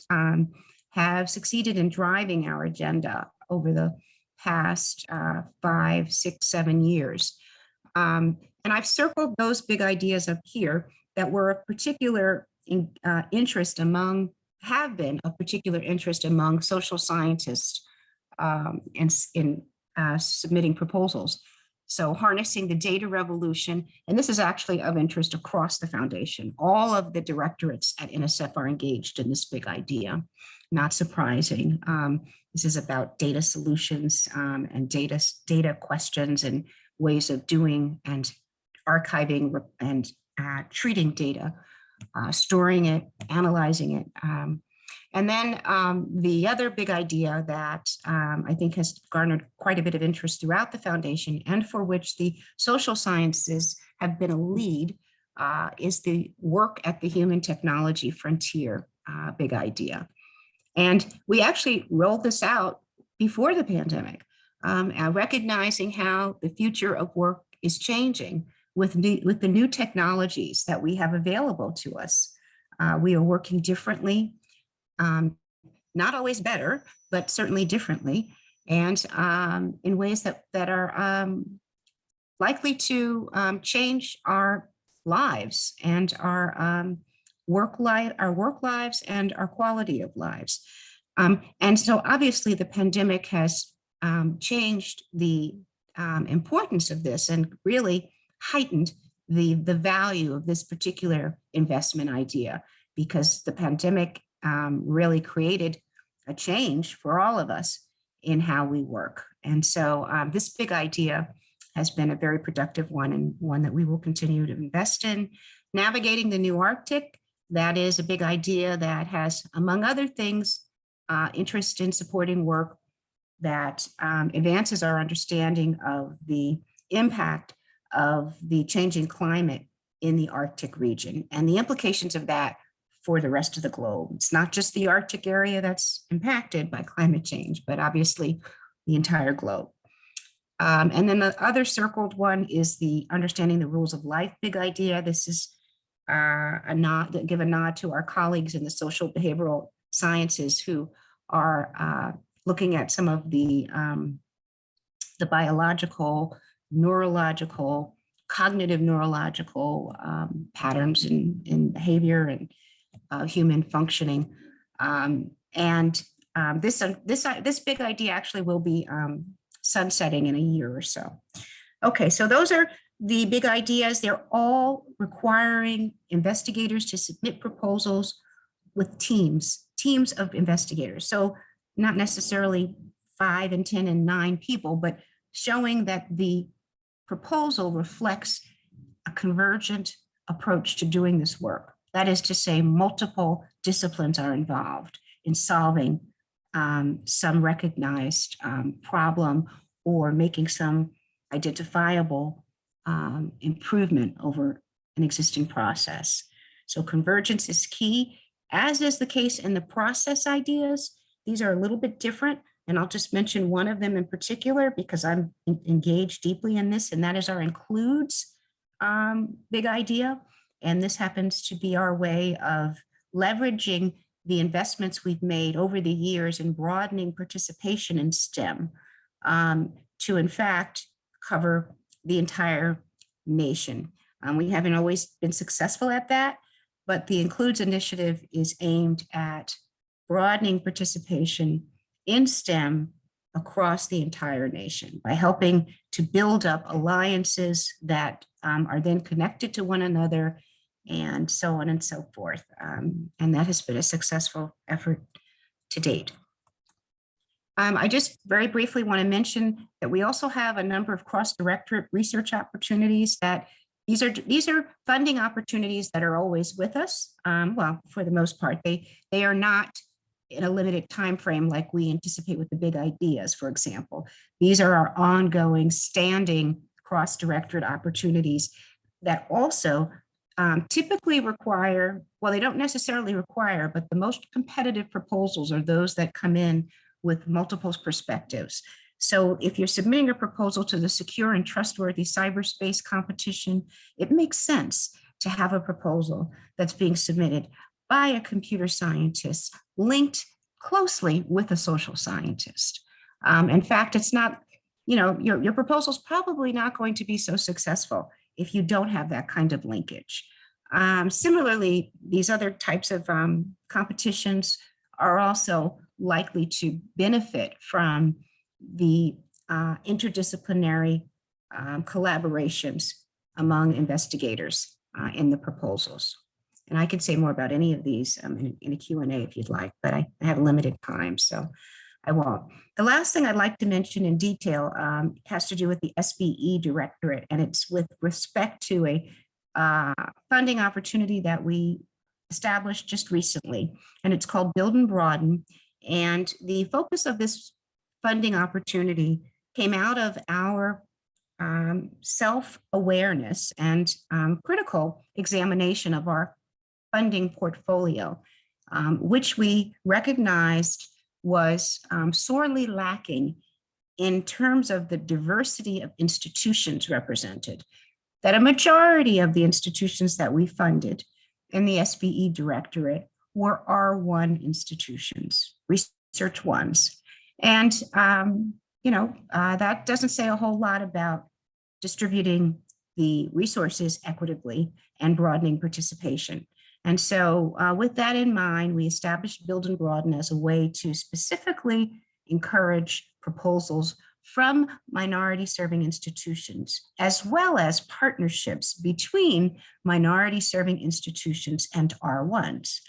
have succeeded in driving our agenda over the past 5, 6, 7 years. And I've circled those big ideas up here that were of particular interest among, have been of particular interest among social scientists in submitting proposals. So harnessing the data revolution, and this is actually of interest across the foundation. All of the directorates at NSF are engaged in this big idea, not surprising. This is about data solutions and data questions and ways of doing and archiving and treating data, storing it, analyzing it. And then the other big idea that I think has garnered quite a bit of interest throughout the foundation and for which the social sciences have been a lead is the work at the human technology frontier big idea. And we actually rolled this out before the pandemic, recognizing how the future of work is changing with the new technologies that we have available to us. We are working differently. Not always better, but certainly differently, and in ways that are likely to change our lives and our work lives and our quality of lives. And so obviously the pandemic has changed the importance of this and really heightened the value of this particular investment idea, because the pandemic really created a change for all of us in how we work. And so this big idea has been a very productive one, and one that we will continue to invest in. Navigating the new Arctic, that is a big idea that has, among other things, interest in supporting work that advances our understanding of the impact of the changing climate in the Arctic region and the implications of that for the rest of the globe. It's not just the Arctic area that's impacted by climate change, but obviously the entire globe. And then the other circled one is the understanding the rules of life big idea. This is give a nod to our colleagues in the social behavioral sciences who are looking at some of the biological, neurological, cognitive neurological patterns in behavior and human functioning. This big idea actually will be sunsetting in a year or so. Okay, so those are the big ideas. They're all requiring investigators to submit proposals with teams of investigators. So not necessarily 5 and 10 and 9 people, but showing that the proposal reflects a convergent approach to doing this work. That is to say, multiple disciplines are involved in solving some recognized problem or making some identifiable improvement over an existing process. So convergence is key, as is the case in the process ideas. these are a little bit different, and I'll just mention one of them in particular because I'm engaged deeply in this, and that is our includes big idea. And this happens to be our way of leveraging the investments we've made over the years in broadening participation in STEM to, in fact, cover the entire nation. We haven't always been successful at that, but the Includes initiative is aimed at broadening participation in STEM across the entire nation by helping to build up alliances that are then connected to one another, and so on and so forth. And that has been a successful effort to date. I just very briefly want to mention that we also have a number of cross-directorate research opportunities that these are funding opportunities that are always with us. Well, for the most part, they are not in a limited time frame like we anticipate with the big ideas, for example. These are our ongoing standing cross-directorate opportunities that also typically require, well, they don't necessarily require, but the most competitive proposals are those that come in with multiple perspectives. So if you're submitting a proposal to the Secure and Trustworthy Cyberspace competition, it makes sense to have a proposal that's being submitted by a computer scientist linked closely with a social scientist. In fact, it's not, your proposal's probably not going to be so successful if you don't have that kind of linkage. Similarly, these other types of competitions are also likely to benefit from the interdisciplinary collaborations among investigators in the proposals. And I can say more about any of these in a Q&A if you'd like, but I have limited time, so I won't. The last thing I'd like to mention in detail has to do with the SBE Directorate, and it's with respect to a funding opportunity that we established just recently, and it's called Build and Broaden. And the focus of this funding opportunity came out of our self-awareness and critical examination of our funding portfolio, which we recognized was sorely lacking in terms of the diversity of institutions represented. That a majority of the institutions that we funded in the SBE Directorate were R1 institutions, research ones. And, that doesn't say a whole lot about distributing the resources equitably and broadening participation. And so with that in mind, we established Build and Broaden as a way to specifically encourage proposals from minority serving institutions, as well as partnerships between minority serving institutions and R1s.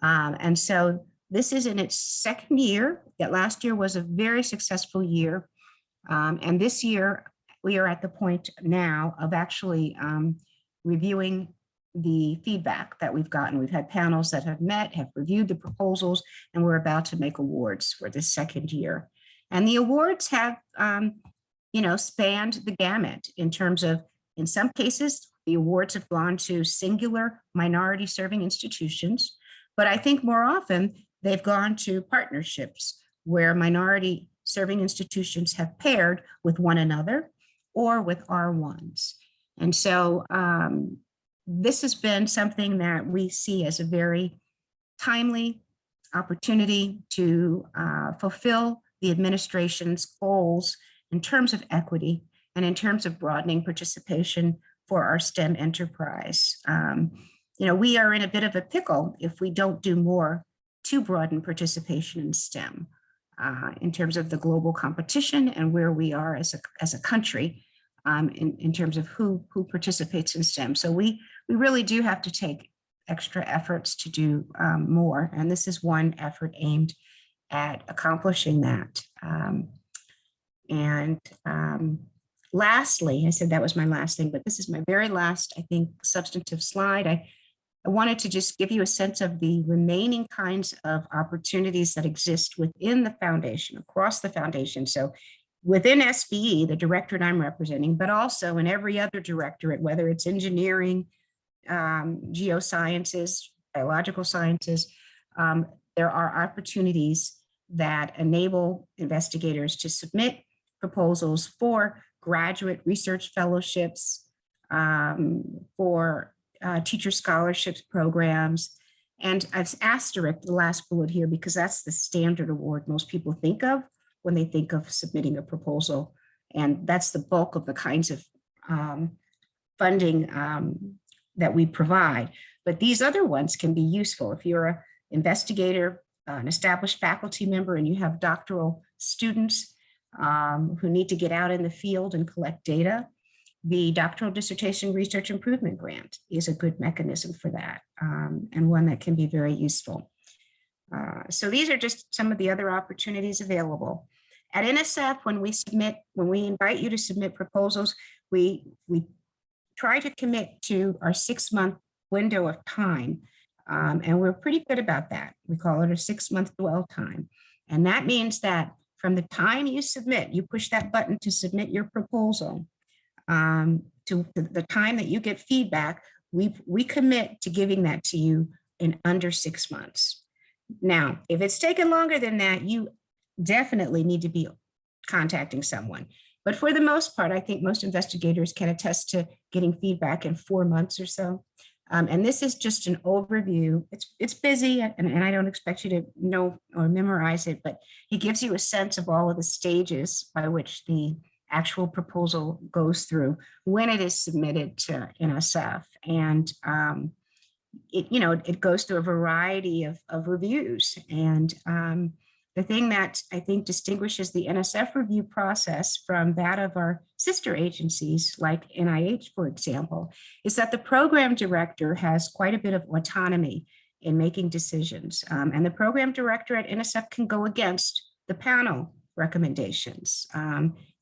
And so this is in its second year. That last year was a very successful year. And this year, we are at the point now of actually reviewing the feedback that we've gotten. We've had panels that have met, have reviewed the proposals, and we're about to make awards for this second year. And the awards have, spanned the gamut in terms of, in some cases, the awards have gone to singular minority serving institutions, but I think more often they've gone to partnerships where minority serving institutions have paired with one another or with R1s. And so this has been something that we see as a very timely opportunity to fulfill the administration's goals in terms of equity and in terms of broadening participation for our STEM enterprise. We are in a bit of a pickle if we don't do more to broaden participation in STEM in terms of the global competition and where we are as a country in terms of who participates in STEM. So we really do have to take extra efforts to do more. And this is one effort aimed at accomplishing that. Lastly, I said that was my last thing, but this is my very last, I think, substantive slide. I wanted to just give you a sense of the remaining kinds of opportunities that exist within the foundation, across the foundation. So within SBE, the directorate I'm representing, but also in every other directorate, whether it's engineering, geosciences, biological sciences, there are opportunities that enable investigators to submit proposals for graduate research fellowships, for teacher scholarships programs. And I've asterisked the last bullet here because that's the standard award most people think of when they think of submitting a proposal. And that's the bulk of the kinds of funding that we provide. But these other ones can be useful. If you're an investigator, an established faculty member, and you have doctoral students who need to get out in the field and collect data, the Doctoral Dissertation Research Improvement Grant is a good mechanism for that, and one that can be very useful. So these are just some of the other opportunities available. At NSF, when we invite you to submit proposals, we try to commit to our 6-month window of time. And we're pretty good about that. We call it a 6-month dwell time. And that means that from the time you submit, you push that button to submit your proposal, to the time that you get feedback, we commit to giving that to you in under 6 months. Now, if it's taken longer than that, you definitely need to be contacting someone. But for the most part, I think most investigators can attest to getting feedback in 4 months or so. And this is just an overview. It's busy, and I don't expect you to know or memorize it, but it gives you a sense of all of the stages by which the actual proposal goes through when it is submitted to NSF. And it goes through a variety of reviews. And the thing that I think distinguishes the NSF review process from that of our sister agencies like NIH, for example, is that the program director has quite a bit of autonomy in making decisions. And the program director at NSF can go against the panel recommendations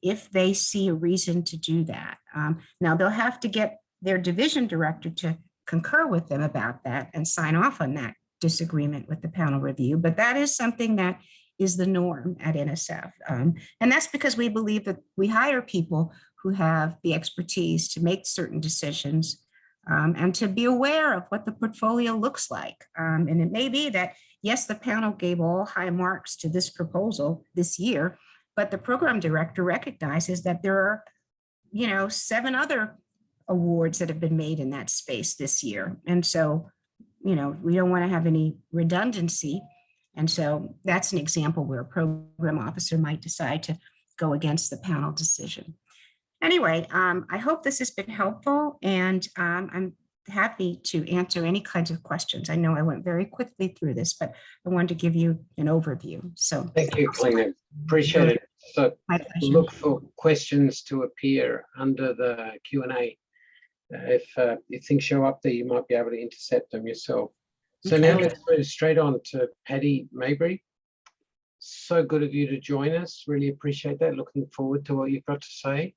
if they see a reason to do that. Now they'll have to get their division director to concur with them about that and sign off on that disagreement with the panel review, but that is something that is the norm at NSF. And that's because we believe that we hire people who have the expertise to make certain decisions and to be aware of what the portfolio looks like. And it may be that, yes, the panel gave all high marks to this proposal this year, but the program director recognizes that there are, 7 other awards that have been made in that space this year. And so, we don't want to have any redundancy. And so that's an example where a program officer might decide to go against the panel decision. Anyway, I hope this has been helpful, and I'm happy to answer any kinds of questions. I know I went very quickly through this, but I wanted to give you an overview. So thank you, Kellina. Appreciate it. So look for questions to appear under the Q&A. If things show up there, you might be able to intercept them yourself. So Okay. now let's move straight on to Patty Mabry. So good of you to join us. Really appreciate that. Looking forward to what you've got to say.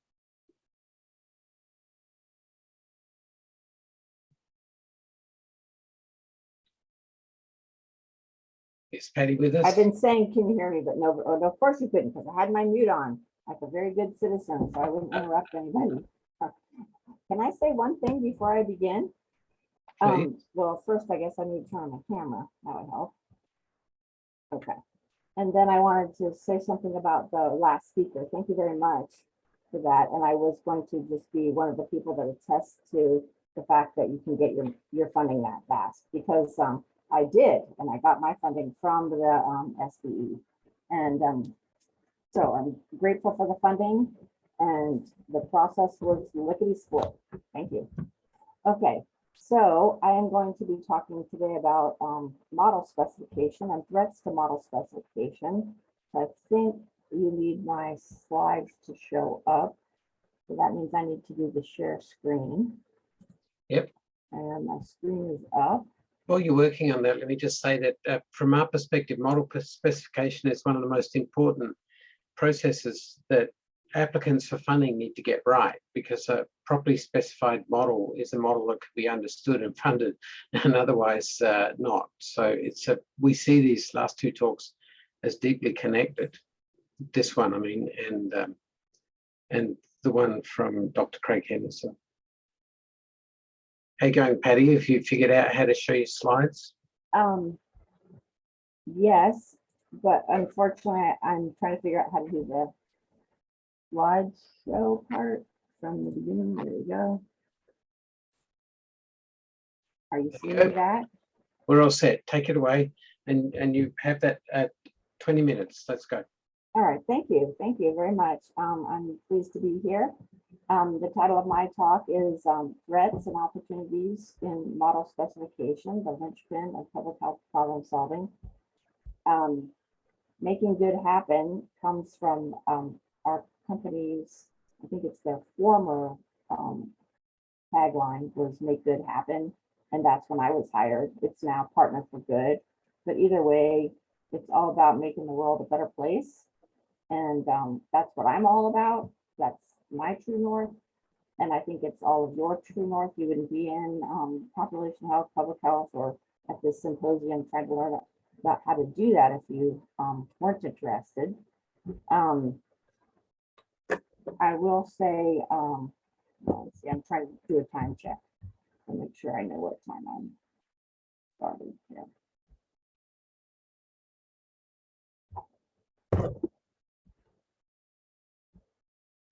Is Patty with us? I've been saying, can you hear me? But no, oh, no, of course you couldn't, because I had my mute on like a very good citizen, so I wouldn't interrupt anybody. Can I say one thing before I begin? Well, first, I guess I need to turn on my camera. That would help. Okay. And then I wanted to say something about the last speaker. Thank you very much for that. And I was going to just be one of the people that attests to the fact that you can get your funding that fast, because I did, and I got my funding from the SBE. And so I'm grateful for the funding, and the process was lickety-split. Thank you. Okay. So I am going to be talking today about model specification and threats to model specification. I think you need my slides to show up. So that means I need to do the share screen. Yep. And my screen is up. While you're working on that, let me just say that from our perspective, model specification is one of the most important processes that applicants for funding need to get right, because a properly specified model is a model that could be understood and funded and otherwise not. So we see these last 2 talks as deeply connected. This one, I mean, and the one from Dr. Craig-Hendersen. How you going, Patty? Have you figured out how to show your slides? Yes, but unfortunately, I'm trying to figure out how to do the slideshow part from the beginning. There we go. Are you seeing Okay. that? We're all set. Take it away. And you have that at 20 minutes. Let's go. All right, thank you. Thank you very much. I'm pleased to be here. The title of my talk is Threats and Opportunities in Model Specification, the linchpin of public health problem solving. Making good happen comes from our company's, I think it's their former tagline was make good happen. And that's when I was hired. It's now Partner for Good. But either way, it's all about making the world a better place. And that's what I'm all about. That's my true north. And I think it's all of your true north. You wouldn't be in population health, public health, or at this symposium trying to learn about how to do that if you weren't interested. I will say, let's see, I'm trying to do a time check to make sure I know what time I'm starting here.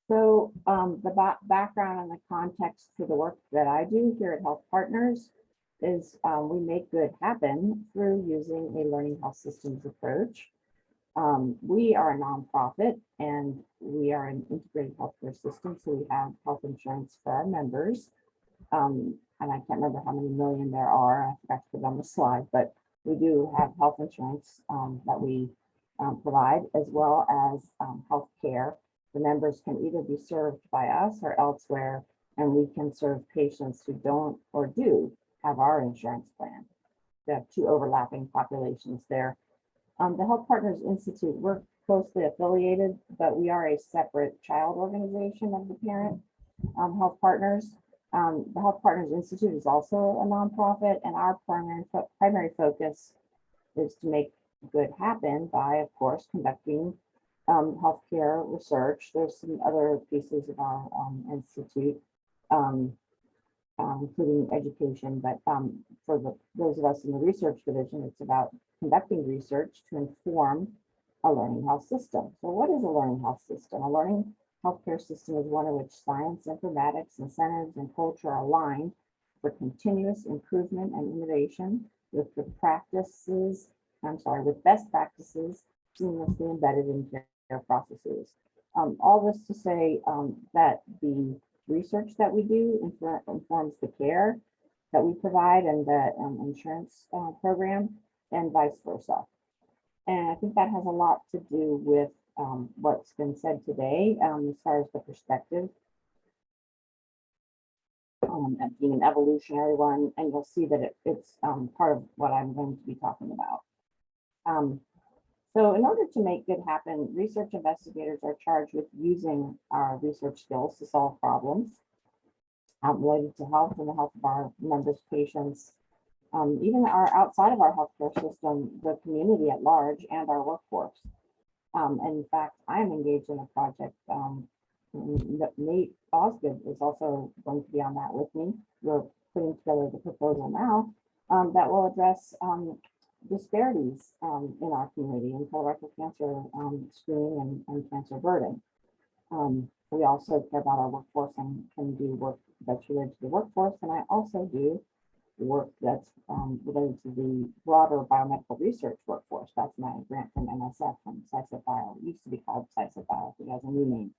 So the background and the context for the work that I do here at HealthPartners is we make good happen through using a learning health systems approach. We are a nonprofit and we are an integrated healthcare system. So we have health insurance for our members. And I can't remember how many million there are. I forgot to put it on the slide, but we do have health insurance that we provide, as well as health care. The members can either be served by us or elsewhere, and we can serve patients who don't or do have our insurance plan. We have two overlapping populations there. The HealthPartners Institute, we're closely affiliated, but we are a separate child organization of the parent HealthPartners. The HealthPartners Institute is also a nonprofit, and our primary focus is to make good happen by, of course, conducting healthcare research. There's some other pieces of our institute, including education, but for those of us in the research division, it's about conducting research to inform a learning health system. So what is a learning health system? A learning healthcare system is one in which science, informatics, incentives, and culture are aligned for continuous improvement and innovation with best practices seamlessly embedded in care processes. All this to say that the research that we do informs the care that we provide and the insurance program, and vice versa. And I think that has a lot to do with what's been said today as far as the perspective and being an evolutionary one, and you'll see that it's part of what I'm going to be talking about. So in order to make good happen, research investigators are charged with using our research skills to solve problems related to health and the health of our members, patients, even our outside of our healthcare system, the community at large, and our workforce. And in fact, I am engaged in a project. Nate Osgood is also going to be on that with me. We're putting together the proposal now that will address disparities in our community in colorectal cancer screening and cancer burden. We also care about our workforce and can do work that's related to the workforce. And I also do work that's related to the broader biomedical research workforce. That's my grant from MSF from Saikou Bio. It used to be called Saikou Bio, it has a new name.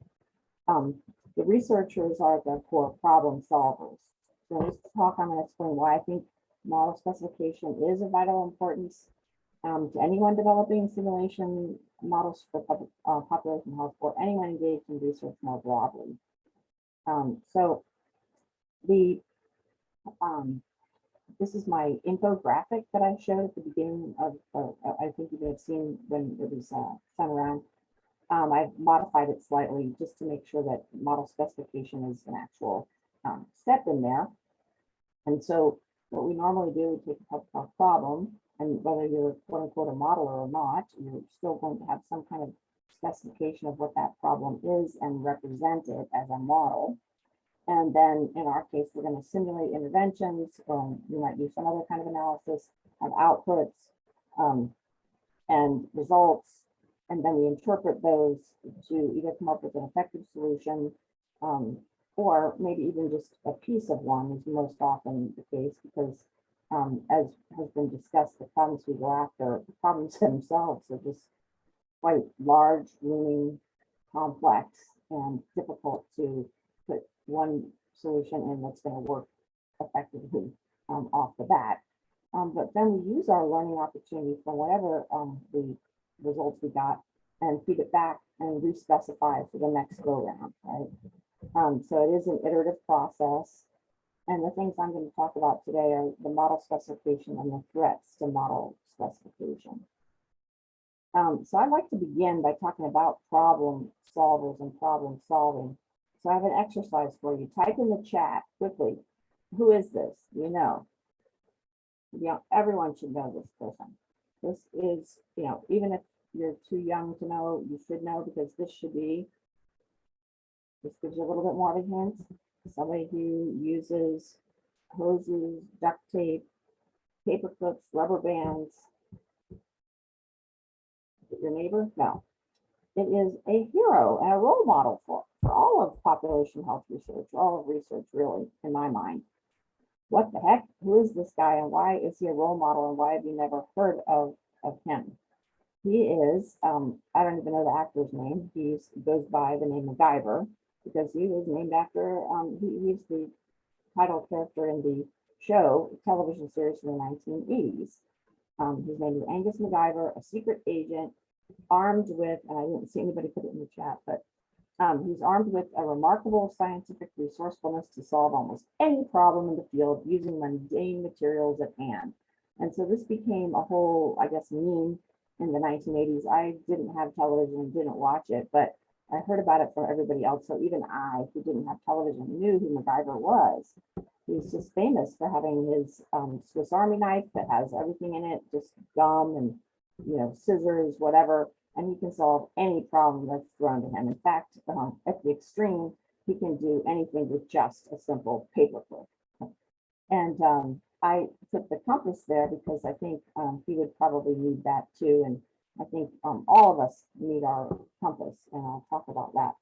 The researchers are the core problem solvers. So in this talk, I'm going to explain why I think model specification is of vital importance to anyone developing simulation models for public, population health, or anyone engaged in research more broadly. So the this is my infographic that I showed at the beginning of, I think you may have seen when it was sent around. I've modified it slightly just to make sure that model specification is an actual step in there. And so what we normally do is take a public health problem, and whether you're quote unquote a modeler or not, you're still going to have some kind of specification of what that problem is and represent it as a model. And then in our case, we're going to simulate interventions. We might do some other kind of analysis of outputs. and results, and then we interpret those to either come up with an effective solution, or maybe even just a piece of one is most often the case, because as has been discussed, the problems we go after, the problems themselves are just quite large, looming, complex, and difficult to put one solution in that's going to work effectively off the bat. But then we use our learning opportunity from whatever the results we got and feed it back and re-specify for the next go round, right? So it is an iterative process. And the things I'm going to talk about today are the model specification and the threats to model specification. So I'd like to begin by talking about problem solvers and problem solving. So I have an exercise for you. Type in the chat quickly. Who is this? You know, everyone should know this person. This is, even if you're too young to know, you should know, because this gives you a little bit more of a hint. Somebody who uses hoses, duct tape, paper clips, rubber bands. Your neighbor? No. It is a hero and a role model for all of population health research, all of research really, in my mind. What the heck? Who is this guy, and why is he a role model, and why have you never heard of him? He is, I don't even know the actor's name. He goes by the name MacGyver, because he was named after, he's the title character in the show, television series from the 1980s. His name is Angus MacGyver, a secret agent, armed with, and I didn't see anybody put it in the chat, but he's armed with a remarkable scientific resourcefulness to solve almost any problem in the field using mundane materials at hand. And so this became a whole, I guess, meme in the 1980s. I didn't have television, didn't watch it, but I heard about it from everybody else. So even I, who didn't have television, knew who MacGyver was. He's just famous for having his Swiss Army knife that has everything in it, just gum and scissors, whatever, and he can solve any problem that's thrown to him. In fact, at the extreme, he can do anything with just a simple paperclip. And I took the compass there because I think he would probably need that too. And I think all of us need our compass, and I'll talk about that.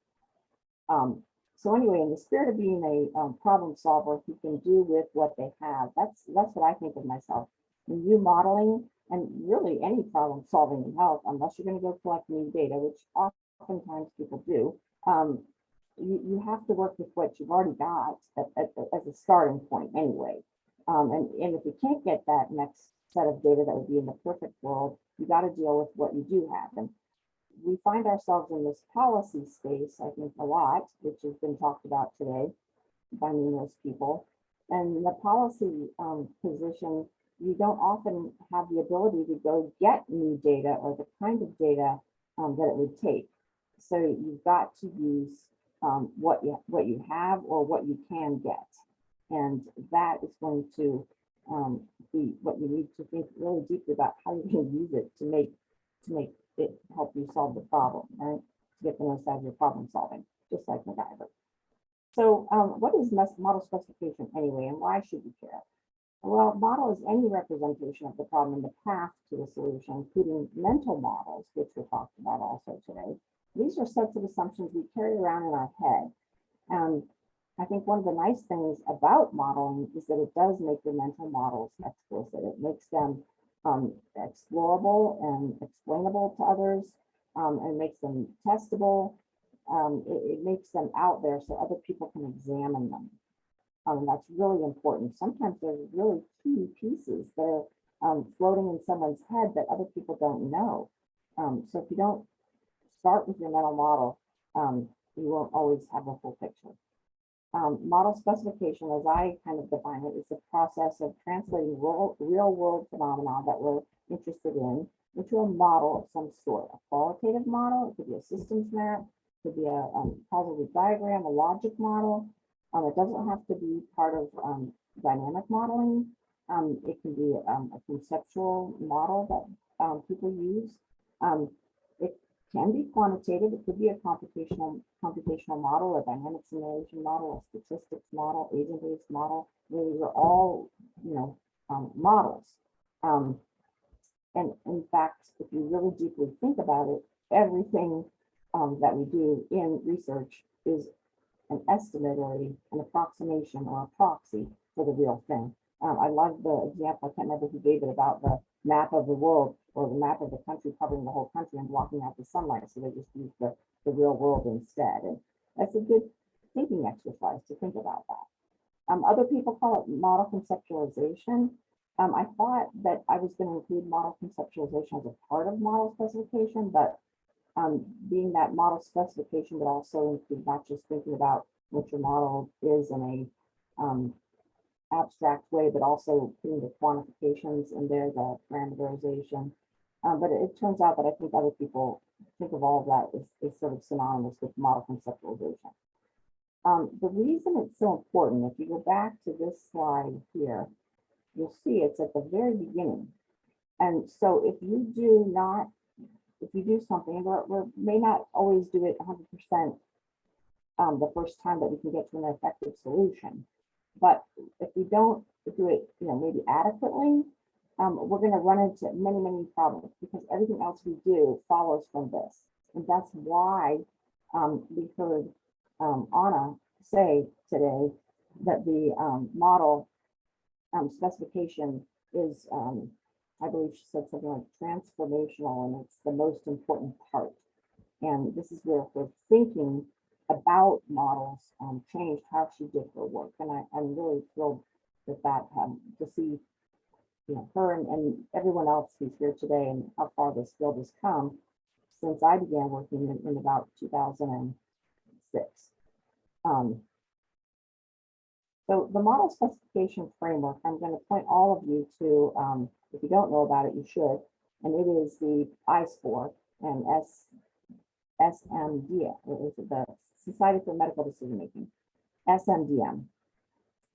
So anyway, in the spirit of being a problem solver, he can do with what they have. That's what I think of myself. When you modeling, and really any problem solving in health, unless you're going to go collect new data, which oftentimes people do, you have to work with what you've already got as a starting point anyway. And if you can't get that next set of data that would be in the perfect world, you got to deal with what you do have. And we find ourselves in this policy space, I think, a lot, which has been talked about today by numerous people. And the policy position, you don't often have the ability to go get new data or the kind of data that it would take. So you've got to use what you have or what you can get. And that is going to be what you need to think really deeply about how you're going to use it to make it help you solve the problem, right? To get the most out of your problem solving, just like MacGyver. So what is model specification anyway, and why should you care? Well, model is any representation of the problem and the path to the solution, including mental models, which we're talking about also today. These are sets of assumptions we carry around in our head. I think one of the nice things about modeling is that it does make your mental models explicit. It makes them explorable and explainable to others, and makes them testable. It makes them out there so other people can examine them. That's really important. Sometimes there's really key pieces that are floating in someone's head that other people don't know. So if you don't start with your mental model, you won't always have a full picture. Model specification, as I kind of define it, is the process of translating real world phenomena that we're interested in into a model of some sort. A qualitative model, it could be a systems map, it could be a causal loop diagram, a logic model. It doesn't have to be part of dynamic modeling. It can be a conceptual model that people use. It can be quantitative. It could be a computational model, a dynamic simulation model, a statistics model, agent-based model. These are all, models. And in fact, if you really deeply think about it, everything that we do in research is an estimate or an approximation or a proxy for the real thing. I love the example, I can't remember who gave it, about the map of the world or the map of the country covering the whole country and blocking out the sunlight. So they just use the real world instead. And that's a good thinking exercise to think about that. Other people call it model conceptualization. I thought that I was going to include model conceptualization as a part of model specification, but being that model specification would also include not just thinking about what your model is in a abstract way, but also putting the quantifications in there, the parameterization. But it turns out that I think other people think of all of that as sort of synonymous with model conceptualization. The reason it's so important, if you go back to this slide here, you'll see it's at the very beginning. And so if you do something, we may not always do it 100% the first time that we can get to an effective solution. But if we don't do it, maybe adequately, we're going to run into many, many problems because everything else we do follows from this. And that's why we heard Anna say today that the model specification is, I believe she said something like transformational, and it's the most important part. And this is where her thinking about models changed how she did her work. And I'm really thrilled with that, to see her and everyone else who's here today and how far this field has come since I began working in about 2006. So the model specification framework, I'm going to point all of you to, if you don't know about it, you should, and it is the I-SPOR and SMDM, or is it the Society for Medical Decision Making, SMDM,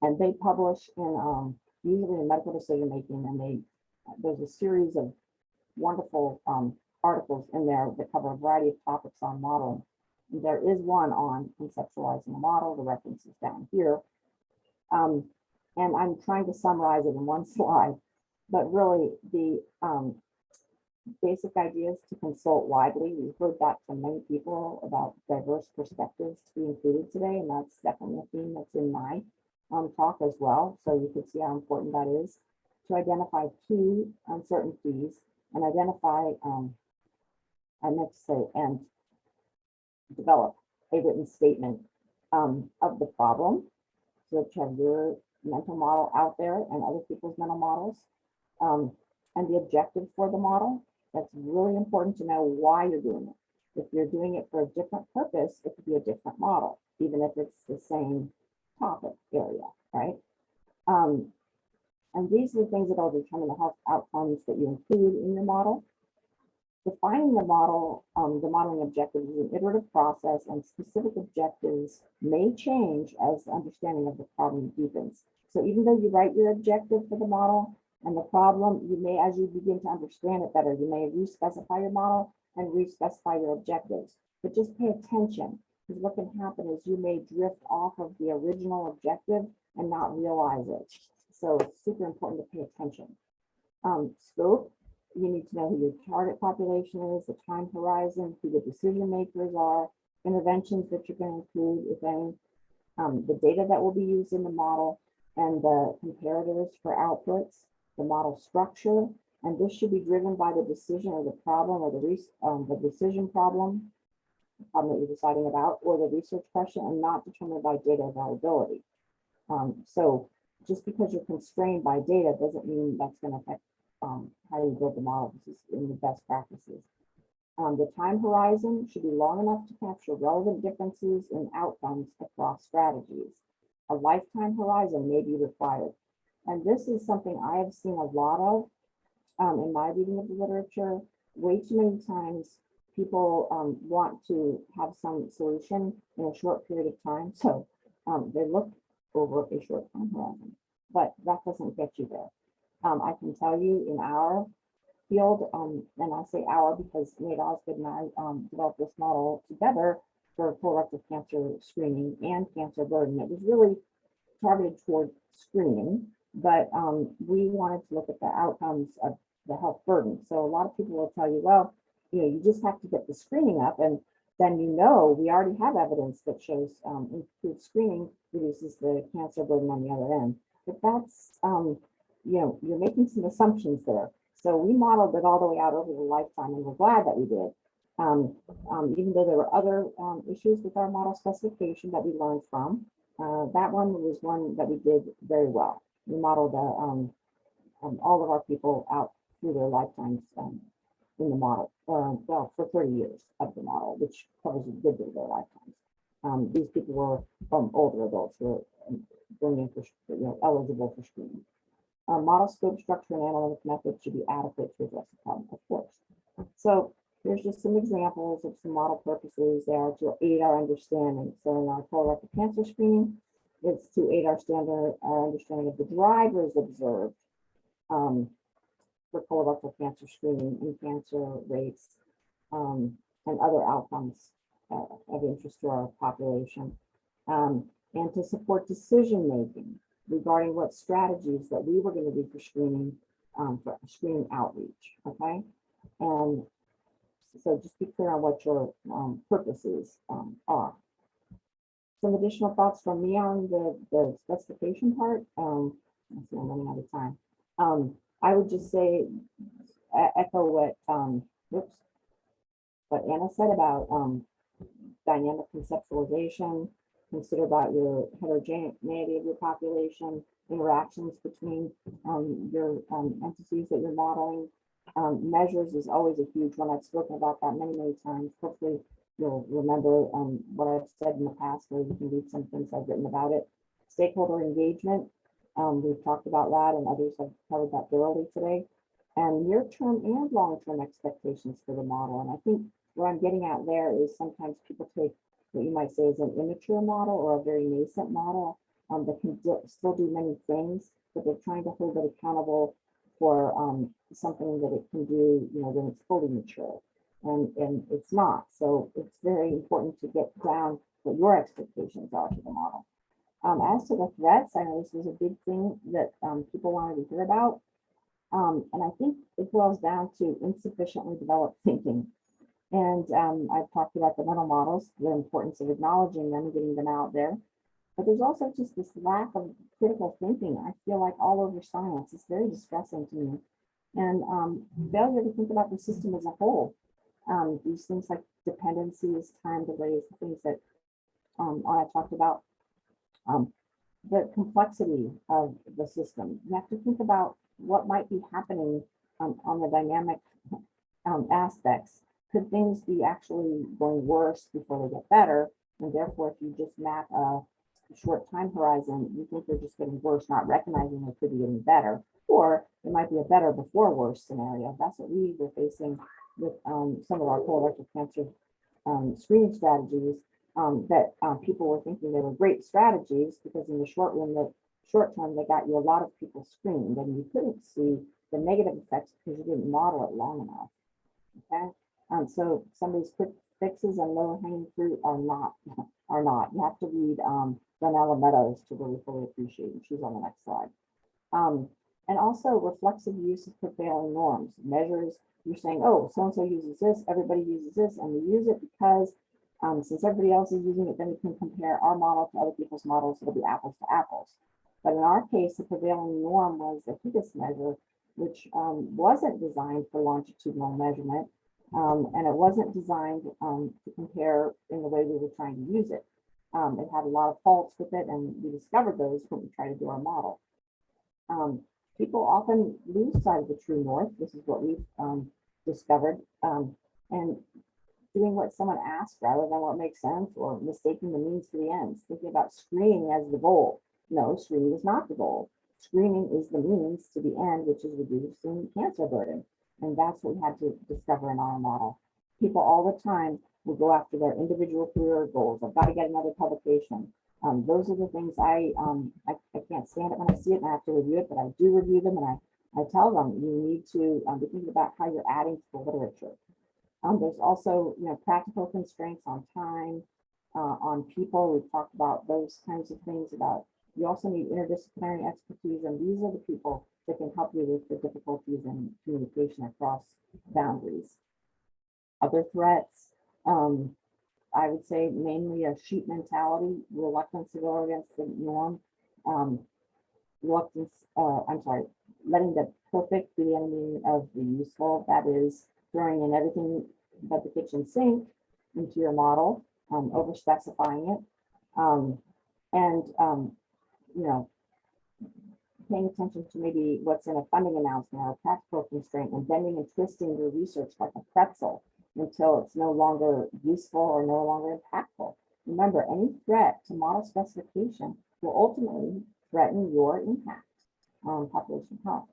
and they publish in usually in medical decision making, and there's a series of wonderful articles in there that cover a variety of topics on modeling. And there is one on conceptualizing a model. The reference is down here. And I'm trying to summarize it in one slide, but really the basic idea is to consult widely. We've heard that from many people about diverse perspectives to be included today, and that's definitely a theme that's in my talk as well. So you can see how important that is to identify key uncertainties and identify, I meant to say, and develop a written statement of the problem, so that you have your mental model out there and other people's mental models, and the objective for the model. That's really important to know why you're doing it. If you're doing it for a different purpose, it could be a different model, even if it's the same topic area, right? And these are the things that will determine the health outcomes that you include in your model. Defining the model, the modeling objectives is an iterative process, and specific objectives may change as the understanding of the problem deepens. So even though you write your objective for the model and the problem, you may, as you begin to understand it better, you may re-specify your model and re-specify your objectives. But just pay attention, because what can happen is you may drift off of the original objective and not realize it. So it's super important to pay attention. Scope. You need to know who your target population is, the time horizon, who the decision makers are, interventions that you're going to include, if any, the data that will be used in the model, and the comparators for outputs, the model structure, and this should be driven by the decision or the problem or the decision problem that you're deciding about, or the research question, and not determined by data availability. So just because you're constrained by data doesn't mean that's going to affect how you build the model. This is in the best practices. The time horizon should be long enough to capture relevant differences in outcomes across strategies. A lifetime horizon may be required. And this is something I have seen a lot of in my reading of the literature. Way too many times people want to have some solution in a short period of time. So they look over a short time horizon, but that doesn't get you there. I can tell you in our field, and I say our because Nate Osgood and I developed this model together for colorectal cancer screening and cancer burden. It was really targeted toward screening, but we wanted to look at the outcomes of the health burden. So a lot of people will tell you, well, you just have to get the screening up, and then we already have evidence that shows improved screening reduces the cancer burden on the other end. But that's, you're making some assumptions there. So we modeled it all the way out over the lifetime, and we're glad that we did. Even though there were other issues with our model specification that we learned from, that one was one that we did very well. We modeled all of our people out through their lifetimes in the model, well, for 30 years of the model, which covers a good bit of their lifetimes. These people were older adults who were going in for, eligible for screening. Model scope, structure, and analytic method should be adequate to address the problem, of course. So here's just some examples of some model purposes there to aid our understanding. So in our colorectal cancer screening, it's to aid our understanding of the drivers observed for colorectal cancer screening and cancer rates and other outcomes of interest to our population, and to support decision making regarding what strategies that we were going to do for screening outreach. Okay, and so just be clear on what your purposes are. Some additional thoughts from me on the specification part. I see I'm running out of time. I would just say, echo what Anna said about dynamic conceptualization. Consider about your heterogeneity of your population, interactions between your entities that you're modeling. Measures is always a huge one. I've spoken about that many times. Hopefully you'll remember what I've said in the past, or you can read some things I've written about it. Stakeholder engagement, we've talked about that, and others have covered that thoroughly today. And near-term and long-term expectations for the model. And I think what I'm getting at there is sometimes people take what you might say is an immature model or a very nascent model that can still do many things, but they're trying to hold it accountable for something that it can do, when it's fully mature, and it's not. So it's very important to get down what your expectations are for the model. As to the threats, I know this was a big thing that people wanted to hear about, and I think it boils down to insufficiently developed thinking. And I've talked about the mental models, the importance of acknowledging them, getting them out there. But there's also just this lack of critical thinking, I feel like, all over science. It's very distressing to me. And failure to think about the system as a whole. These things like dependencies, time delays, the things that Anna talked about. The complexity of the system. You have to think about what might be happening on the dynamic aspects. Could things be actually going worse before they get better? And therefore, if you just map a short time horizon, you think they're just getting worse, not recognizing they could be getting better, or it might be a better before worse scenario. That's what we were facing with some of our colorectal cancer screening strategies that people were thinking they were great strategies because in the short term, they got you a lot of people screened, and you couldn't see the negative effects because you didn't model it long enough. Okay. So some of these quick fixes and low-hanging fruit are not. You have to read Donella Meadows to really fully appreciate it. She's on the next slide. And also reflexive use of prevailing norms. Measures, you're saying, oh, so-and-so uses this, everybody uses this, and we use it because since everybody else is using it, then we can compare our model to other people's models. It'll be apples to apples. But in our case, the prevailing norm was the HIGGS measure, which wasn't designed for longitudinal measurement. And it wasn't designed to compare in the way we were trying to use it. It had a lot of faults with it, and we discovered those when we tried to do our model. People often lose sight of the true north. This is what we've discovered. And doing what someone asked rather than what makes sense, or mistaking the means for the ends, thinking about screening as the goal. No, screening is not the goal. Screening is the means to the end, which is reducing cancer burden. And that's what we had to discover in our model. People all the time will go after their individual career goals. I've got to get another publication. Those are the things I can't stand it when I see it and I have to review it, but I do review them, and I tell them you need to be thinking about how you're adding to the literature. There's also practical constraints on time, on people. We've talked about those kinds of things about You also need interdisciplinary expertise, and these are the people that can help you with the difficulties in communication across boundaries. Other threats, I would say mainly a sheep mentality, reluctance to go against the norm, letting the perfect be the enemy of the useful. That is throwing in everything but the kitchen sink into your model, over specifying it, you know, paying attention to maybe what's in a funding announcement or a practical constraint, and bending and twisting your research like a pretzel until it's no longer useful or no longer impactful. Remember, any threat to model specification will ultimately threaten your impact on population health.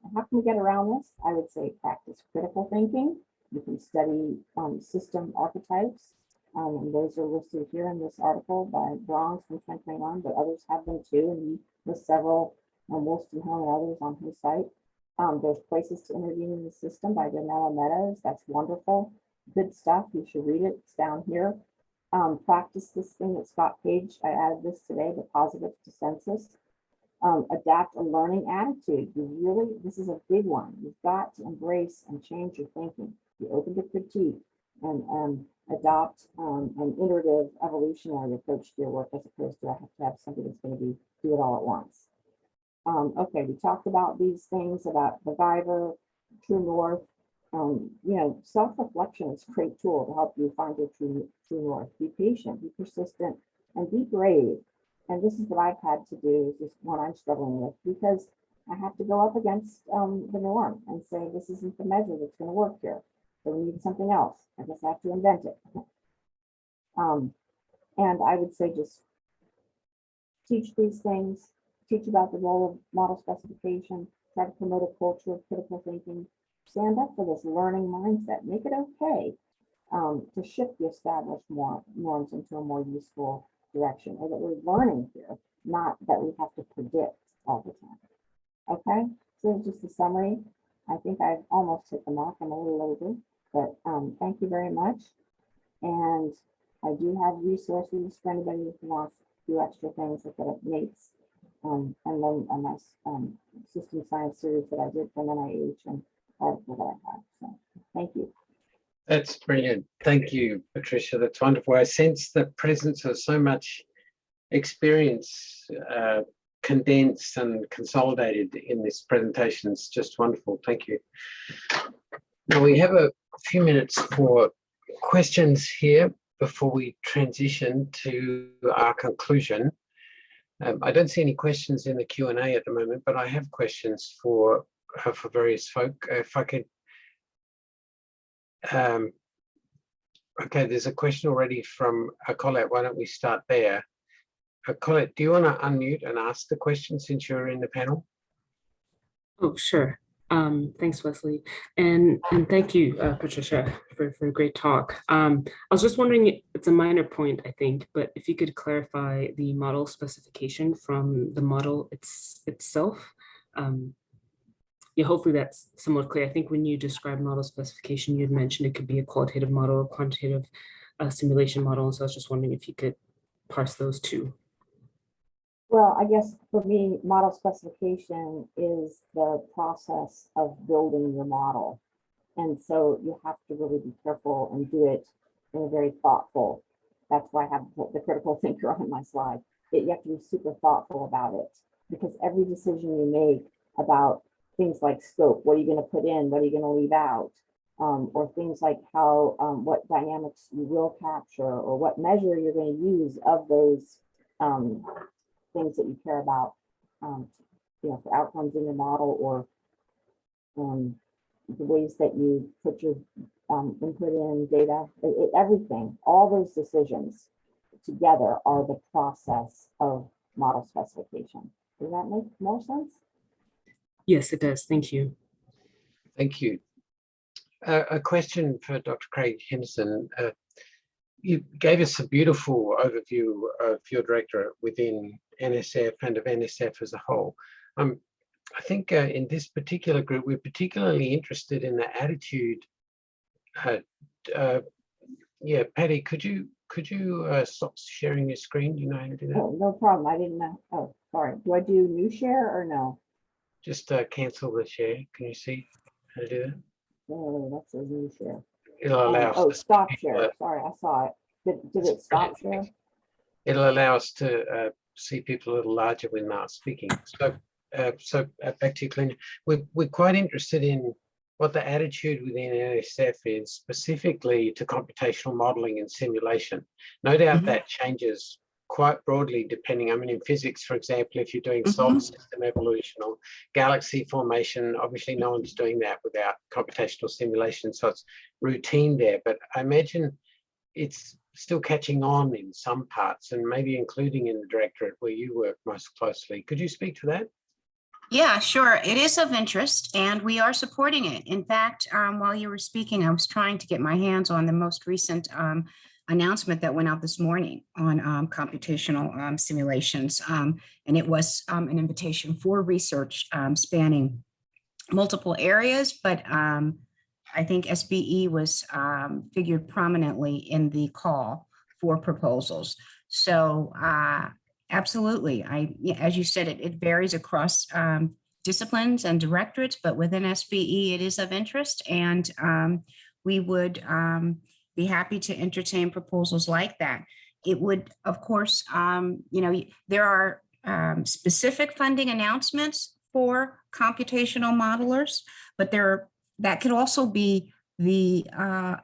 And how can we get around this? I would say practice critical thinking. You can study system archetypes, and those are listed here in this article by Bronze from 2021, but others have them too, and he lists several, Wolstenholme and others on his site. There's Places to Intervene in the System by Danella Meadows. That's wonderful. Good stuff. You should read it. It's down here. Practice this thing that Scott Page, I added this today, the positive census. Adapt a learning attitude. This is a big one. You've got to embrace and change your thinking. Be open to critique and adopt an iterative evolutionary approach to your work, as opposed to I have to have something that's going to do it all at once. Okay, we talked about these things about the Viver, True North. Self-reflection is a great tool to help you find your true north. Be patient, be persistent, and be brave. And this is what I've had to do, is this one I'm struggling with, because I have to go up against the norm and say, this isn't the measure that's going to work here. So we need something else. I guess I have to invent it. And I would say just teach these things, teach about the role of model specification, try to promote a culture of critical thinking, stand up for this learning mindset, make it okay to shift the established norms into a more useful direction, or that we're learning here, not that we have to predict all the time. Okay, so just a summary. I think I've almost hit the mark. I'm a little over, but thank you very much. And I do have resources for anybody who wants to do extra things, like at Nate's, and then a nice system science series that I did from NIH and article that I have. So thank you. That's brilliant. Thank you, Patricia. That's wonderful. I sense the presence of so much experience condensed and consolidated in this presentation. It's just wonderful. Thank you. Now we have a few minutes for questions here before we transition to our conclusion. I don't see any questions in the Q&A at the moment, but I have questions for various folk. If I could, okay, there's a question already from Colette. Why don't we start there? Colette, do you want to unmute and ask the question since you're in the panel? Oh, sure. Thanks, Wesley. And thank you, Patricia, for a great talk. I was just wondering, it's a minor point, I think, but if you could clarify the model specification from the model itself. Yeah, hopefully that's somewhat clear. I think when you describe model specification, you'd mentioned it could be a qualitative model or quantitative simulation model. And so I was just wondering if you could parse those two. Well, I guess for me, model specification is the process of building your model. And so you have to really be careful and do it in a very thoughtful. That's why I have the critical thinker on my slide. You have to be super thoughtful about it, because every decision you make about things like scope, what are you going to put in, what are you going to leave out, or things like how, what dynamics you will capture, or what measure you're going to use of those things that you care about, for outcomes in your model, or the ways that you put your input in data, everything, all those decisions together are the process of model specification. Does that make more sense? Yes, it does. Thank you. Thank you. A question for Dr. Craig-Hendersen. You gave us a beautiful overview of your directorate within NSF and of NSF as a whole. I think in this particular group, we're particularly interested in the attitude. Yeah, Patty, could you could you stop sharing your screen? Do you know how to do that? Oh, no problem. I didn't know. Oh, sorry. Do I do new share or no? Just cancel the share. Can you see how to do that? Oh, that says new share. It'll allow us Oh, to stop see share. Sorry, I saw it. Did it stop share? It'll allow us to see people a little larger when they're speaking. So, back to you, Kellina. We're quite interested in what the attitude within NSF is specifically to computational modeling and simulation. No doubt that changes quite broadly depending, I mean, in physics, for example, if you're doing solar system evolution or galaxy formation, obviously no one's doing that without computational simulation, so it's routine there. But I imagine it's still catching on in some parts and maybe including in the directorate where you work most closely. Could you speak to that? Yeah, sure. It is of interest and we are supporting it. In fact, while you were speaking, I was trying to get my hands on the most recent announcement that went out this morning on computational simulations. And it was an invitation for research spanning multiple areas, but I think SBE was figured prominently in the call for proposals. So absolutely, as you said, it varies across disciplines and directorates, but within SBE, it is of interest, and we would be happy to entertain proposals like that. It would, of course, there are specific funding announcements for computational modelers, but that could also be the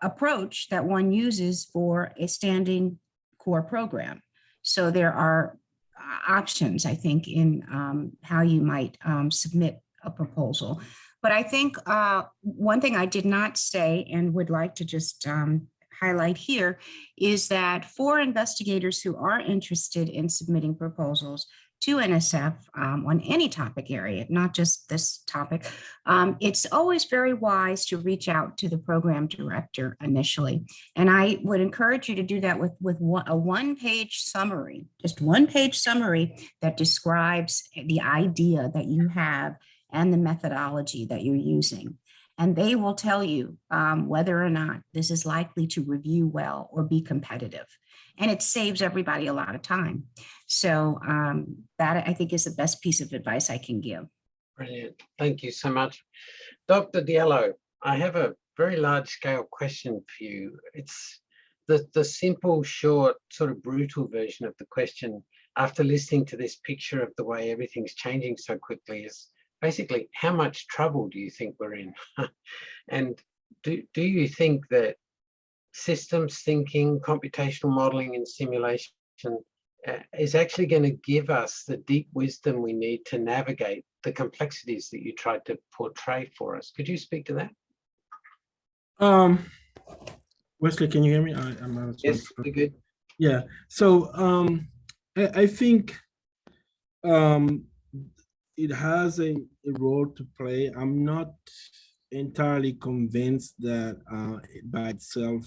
approach that one uses for a standing core program. So there are options, I think, in how you might submit a proposal. But I think one thing I did not say and would like to just highlight here is that for investigators who are interested in submitting proposals to NSF on any topic area, not just this topic, it's always very wise to reach out to the program director initially. And I would encourage you to do that with a one-page summary, just one-page summary that describes the idea that you have and the methodology that you're using. And they will tell you whether or not this is likely to review well or be competitive. And it saves everybody a lot of time. So that, I think, is the best piece of advice I can give. Brilliant. Thank you so much. Dr. Diallo, I have a very large scale question for you. It's the simple, short, sort of brutal version of the question after listening to this picture of the way everything's changing so quickly is basically, how much trouble do you think we're in? And do you think that systems thinking, computational modeling and simulation is actually going to give us the deep wisdom we need to navigate the complexities that you tried to portray for us? Could you speak to that? Wesley, can you hear me? Yes, we're good. Yeah, so I think it has a role to play. I'm not entirely convinced that it by itself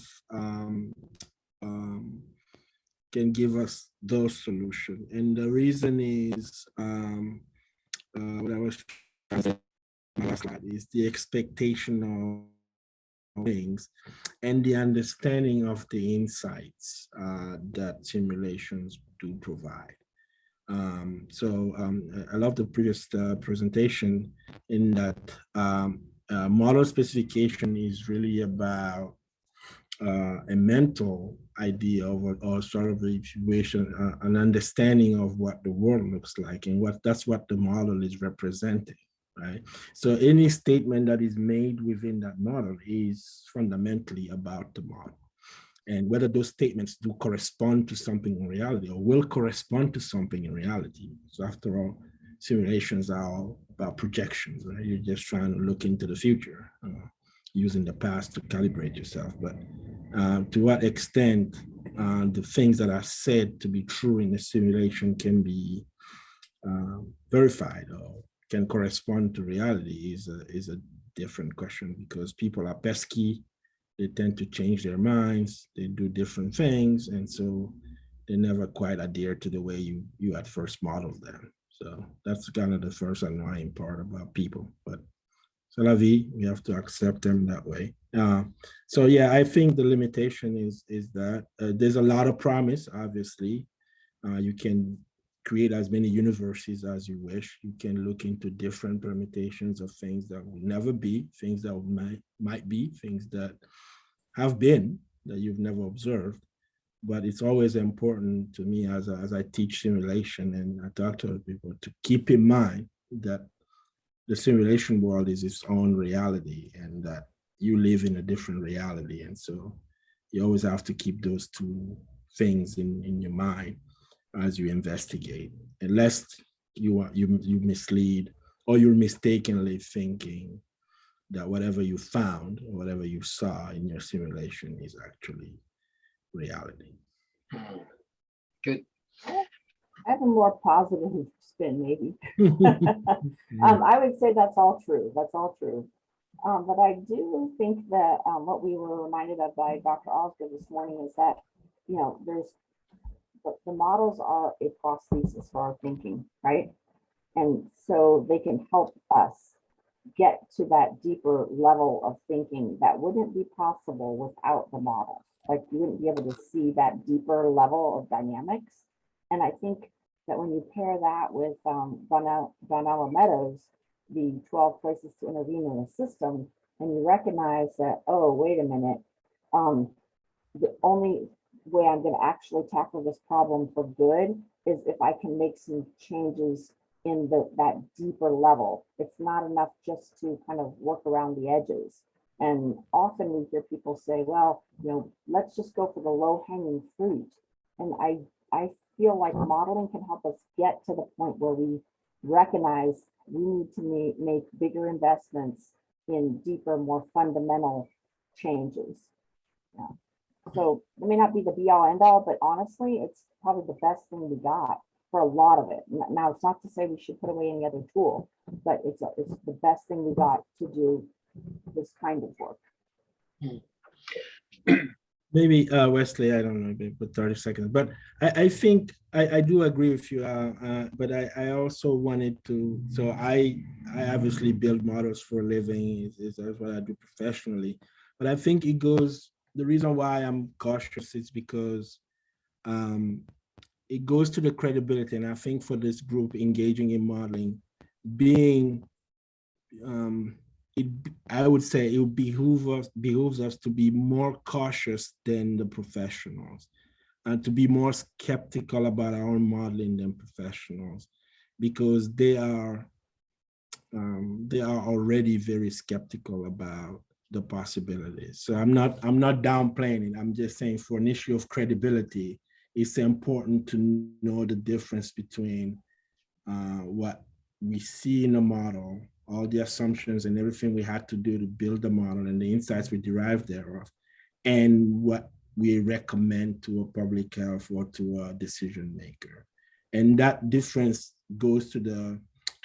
can give us those solutions. And the reason is what I was trying to say last slide is the expectation of things and the understanding of the insights that simulations do provide. I love the previous presentation in that model specification is really about a mental idea of or sort of a situation, an understanding of what the world looks like and that's what the model is representing, right? So any statement that is made within that model is fundamentally about the model. And whether those statements do correspond to something in reality or will correspond to something in reality. So after all, simulations are all about projections, right? You're just trying to look into the future, using the past to calibrate yourself. But to what extent the things that are said to be true in the simulation can be verified or can correspond to reality is a different question, because people are pesky. They tend to change their minds, they do different things, and so they never quite adhere to the way you at first modeled them. So that's kind of the first annoying part about people, but c'est la vie, we have to accept them that way. So yeah, I think the limitation is that there's a lot of promise. Obviously, you can create as many universes as you wish. You can look into different permutations of things that will never be, things that might be, things that have been that you've never observed. But it's always important to me as I teach simulation and I talk to other people to keep in mind that the simulation world is its own reality and that you live in a different reality. And so you always have to keep those two things in your mind as you investigate, unless you mislead or you're mistakenly thinking that whatever you found or whatever you saw in your simulation is actually reality. Good. I have a more positive spin, maybe. I would say that's all true. That's all true. But I do think that what we were reminded of by Dr. Osgood this morning is that, you know, there's the models are a prosthesis for our thinking, right? And so they can help us get to that deeper level of thinking that wouldn't be possible without the models. Like you wouldn't be able to see that deeper level of dynamics. And I think that when you pair that with Diallo Meadows, the 12 places to intervene in the system, and you recognize that, oh, wait a minute, the only way I'm going to actually tackle this problem for good is if I can make some changes in that deeper level. It's not enough just to kind of work around the edges. And often we hear people say, well, you know, let's just go for the low hanging fruit. And I feel like modeling can help us get to the point where we recognize we need to make bigger investments in deeper, more fundamental changes. Yeah. So it may not be the be all end all, but honestly, it's probably the best thing we got for a lot of it. Now, it's not to say we should put away any other tool, but it's the best thing we got to do this kind of work. Maybe Wesley, I don't know, maybe but 30 seconds. But I think I do agree with you. But I also wanted to. So I obviously build models for a living. That's what I do professionally. But I think it goes. The reason why I'm cautious is because it goes to the credibility, and I think for this group engaging in modeling, being I would say it would behooves us to be more cautious than the professionals and to be more skeptical about our own modeling than professionals, because they are already very skeptical about the possibilities. So I'm not downplaying it. I'm just saying for an issue of credibility, it's important to know the difference between what we see in a model, all the assumptions and everything we had to do to build the model and the insights we derive thereof, and what we recommend to a public health or to a decision maker. And that difference goes to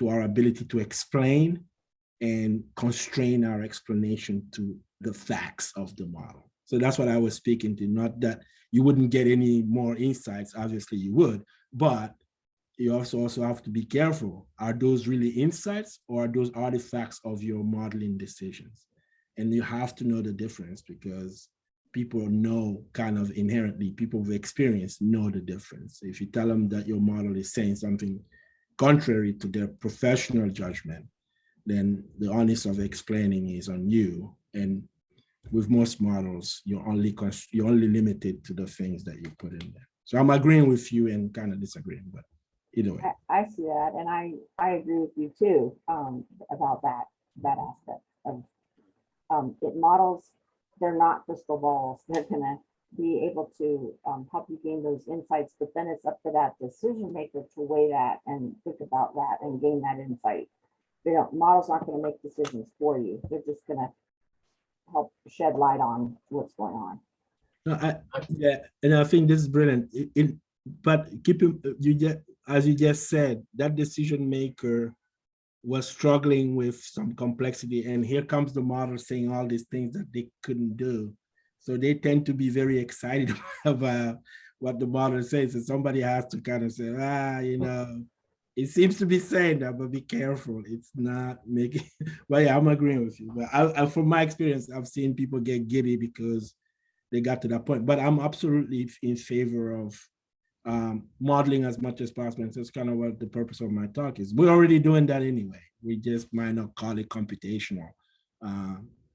our ability to explain and constrain our explanation to the facts of the model. So that's what I was speaking to, not that you wouldn't get any more insights, obviously you would, but you also have to be careful. Are those really insights or are those artifacts of your modeling decisions? And you have to know the difference, because people know kind of inherently, people with experience know the difference. If you tell them that your model is saying something contrary to their professional judgment, then the onus of explaining is on you. And with most models, you're only limited to the things that you put in there. So I'm agreeing with you and kind of disagreeing, but either way. I see that, and I agree with you too about that aspect of it. Models, they're not crystal balls. They're gonna be able to help you gain those insights, but then it's up to that decision maker to weigh that and think about that and gain that insight. Models aren't going to make decisions for you. They're just going to help shed light on what's going on. No, yeah, and I think this is brilliant. But as you just said, that decision maker was struggling with some complexity, and here comes the model saying all these things that they couldn't do. So they tend to be very excited about what the model says, and somebody has to kind of say, it seems to be saying that, but be careful. It's not making, well, yeah, I'm agreeing with you. But from my experience, I've seen people get giddy because they got to that point. But I'm absolutely in favor of modeling as much as possible. And so it's kind of what the purpose of my talk is. We're already doing that anyway. We just might not call it computational.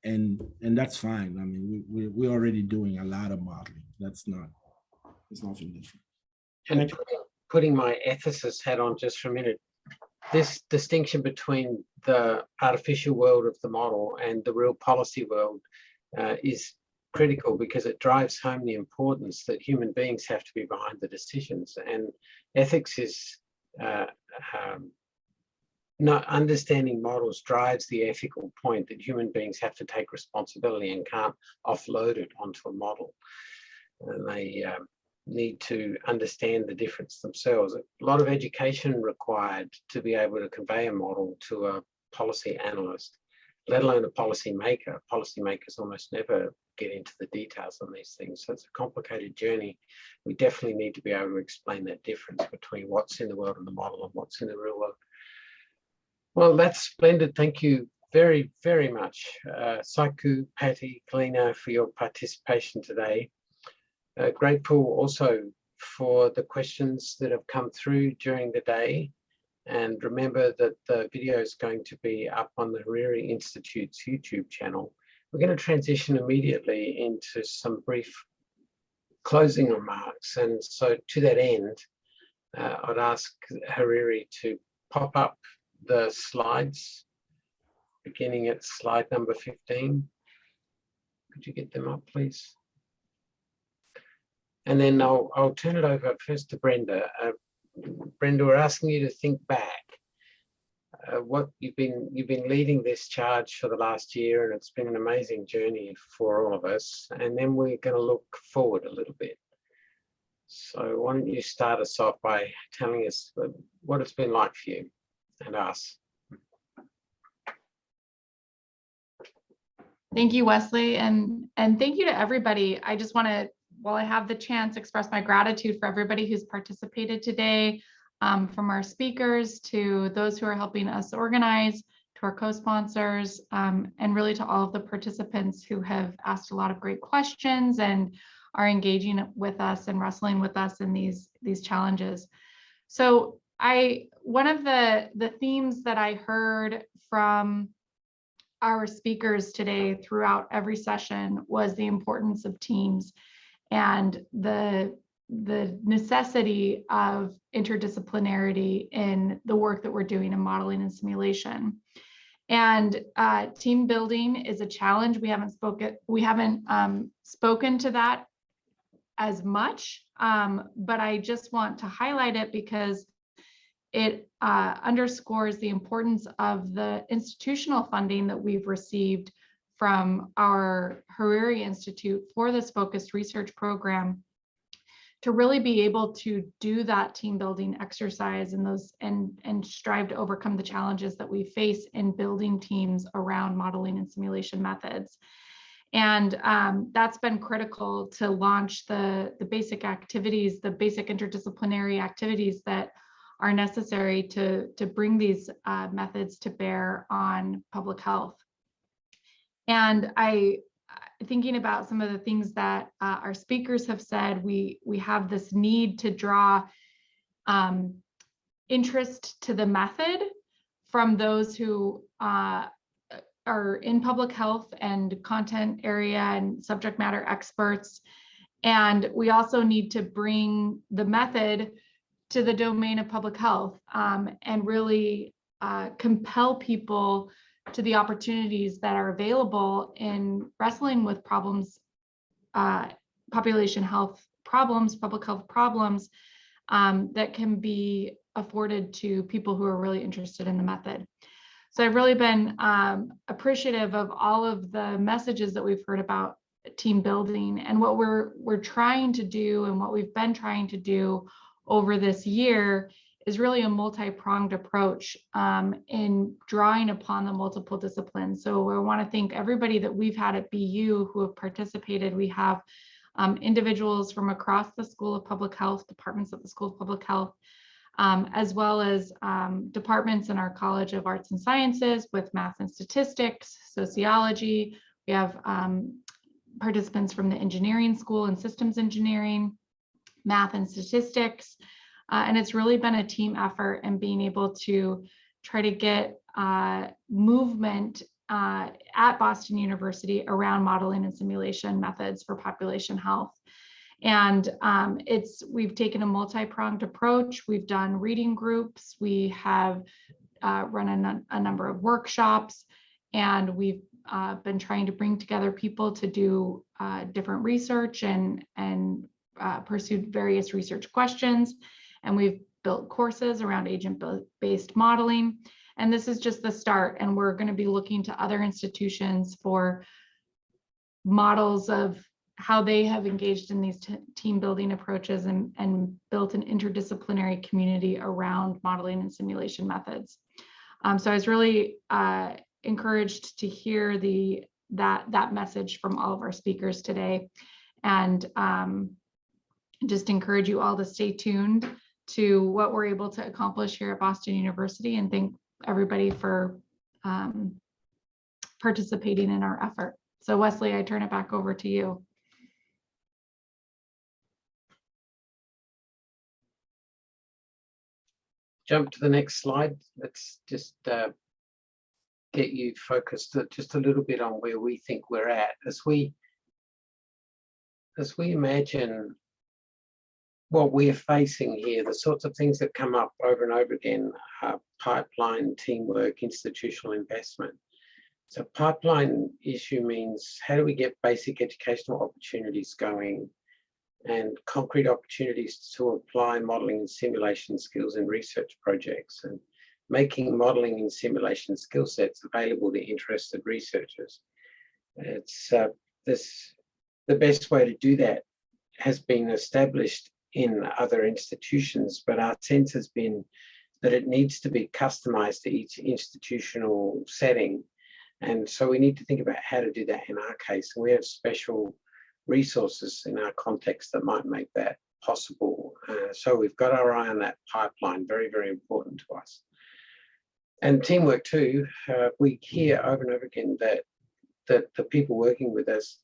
And that's fine. I mean, we're already doing a lot of modeling. It's nothing different. And putting my ethicist hat on just for a minute, this distinction between the artificial world of the model and the real policy world is critical, because it drives home the importance that human beings have to be behind the decisions. And ethics is not understanding models drives the ethical point that human beings have to take responsibility and can't offload it onto a model. And they need to understand the difference themselves. A lot of education required to be able to convey a model to a policy analyst, let alone a policy maker. Policymakers almost never get into the details on these things. So it's a complicated journey. We definitely need to be able to explain that difference between what's in the world of the model and what's in the real world. Well, that's splendid. Thank you very, very much, Saikou, Patty, Kellina, for your participation today. Grateful also for the questions that have come through during the day. And remember that the video is going to be up on the Hariri Institute's YouTube channel. We're going to transition immediately into some brief closing remarks. And so to that end, I'd ask Hariri to pop up the slides, beginning at slide number 15. Could you get them up, please? And then I'll turn it over first to Brenda. Brenda, we're asking you to think back. What you've been leading this charge for the last year, and it's been an amazing journey for all of us. And then we're going to look forward a little bit. So why don't you start us off by telling us what it's been like for you and us. Thank you, Wesley, and thank you to everybody. I just want to, while I have the chance, express my gratitude for everybody who's participated today, from our speakers to those who are helping us organize, to our co-sponsors, and really to all of the participants who have asked a lot of great questions and are engaging with us and wrestling with us in these challenges. So one of the themes that I heard from our speakers today throughout every session was the importance of teams and the necessity of interdisciplinarity in the work that we're doing in modeling and simulation. And team building is a challenge. We haven't spoken to that as much, but I just want to highlight it because it underscores the importance of the institutional funding that we've received from our Hariri Institute for this focused research program to really be able to do that team building exercise and strive to overcome the challenges that we face in building teams around modeling and simulation methods. And that's been critical to launch the basic activities, the basic interdisciplinary activities that are necessary to bring these methods to bear on public health. And thinking about some of the things that our speakers have said, we have this need to draw interest to the method from those who are in public health and content area and subject matter experts. And we also need to bring the method to the domain of public health and really compel people to the opportunities that are available in wrestling with problems, population health problems, public health problems that can be afforded to people who are really interested in the method. So I've really been appreciative of all of the messages that we've heard about team building, and what we're trying to do and what we've been trying to do over this year is really a multi-pronged approach in drawing upon the multiple disciplines. So I want to thank everybody that we've had at BU who have participated. We have individuals from across the School of Public Health, departments of the School of Public Health, as well as departments in our College of Arts and Sciences with math and statistics, sociology. We have participants from the engineering school and systems engineering, math and statistics. And it's really been a team effort and being able to try to get movement at Boston University around modeling and simulation methods for population health. And we've taken a multi-pronged approach. We've done reading groups. We have run a number of workshops, and we've been trying to bring together people to do different research and pursued various research questions. And we've built courses around agent-based modeling. And this is just the start. And we're going to be looking to other institutions for models of how they have engaged in these team building approaches and built an interdisciplinary community around modeling and simulation methods. So I was really encouraged to hear that message from all of our speakers today, and just encourage you all to stay tuned to what we're able to accomplish here at Boston University, and thank everybody for participating in our effort. So Wesley, I turn it back over to you. Jump to the next slide. Let's just get you focused just a little bit on where we think we're at as we imagine what we're facing here. The sorts of things that come up over and over again are pipeline, teamwork, institutional investment. So pipeline issue means, how do we get basic educational opportunities going and concrete opportunities to apply modeling and simulation skills in research projects, and making modeling and simulation skill sets available to interested researchers. It's the best way to do that has been established in other institutions, but our sense has been that it needs to be customized to each institutional setting. And so we need to think about how to do that in our case. And we have special resources in our context that might make that possible. So we've got our eye on that pipeline, very, very important to us. And teamwork too. We hear over and over again that the people working with us,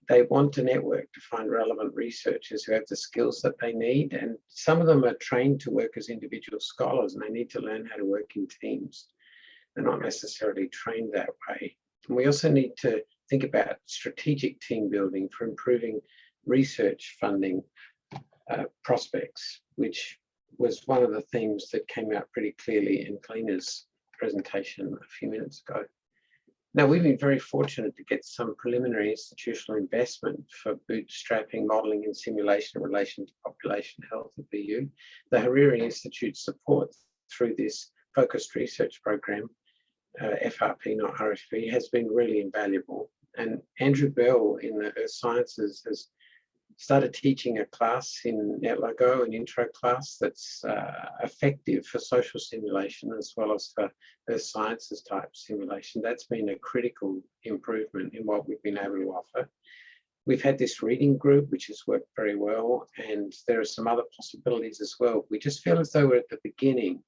they want to network to find relevant researchers who have the skills that they need. And some of them are trained to work as individual scholars, and they need to learn how to work in teams. They're not necessarily trained that way. And we also need to think about strategic team building for improving research funding prospects, which was one of the themes that came out pretty clearly in Kellina's presentation a few minutes ago. Now, we've been very fortunate to get some preliminary institutional investment for bootstrapping modeling and simulation in relation to population health at BU. The Hariri Institute support through this focused research program, FRP, not RFP, has been really invaluable. And Andrew Bell in the Earth Sciences has started teaching a class in NetLogo, an intro class that's effective for social simulation as well as for Earth Sciences type simulation. That's been a critical improvement in what we've been able to offer. We've had this reading group, which has worked very well, and there are some other possibilities as well. We just feel as though we're at the beginning.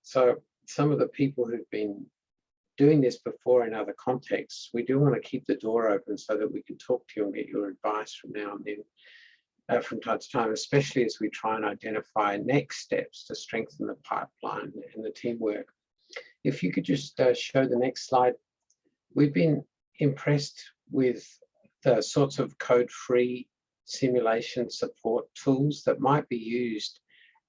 So some of the people who've been doing this before in other contexts, we do want to keep the door open so that we can talk to you and get your advice from now and then, from time to time, especially as we try and identify next steps to strengthen the pipeline and the teamwork. If you could just show the next slide. We've been impressed with the sorts of code-free simulation support tools that might be used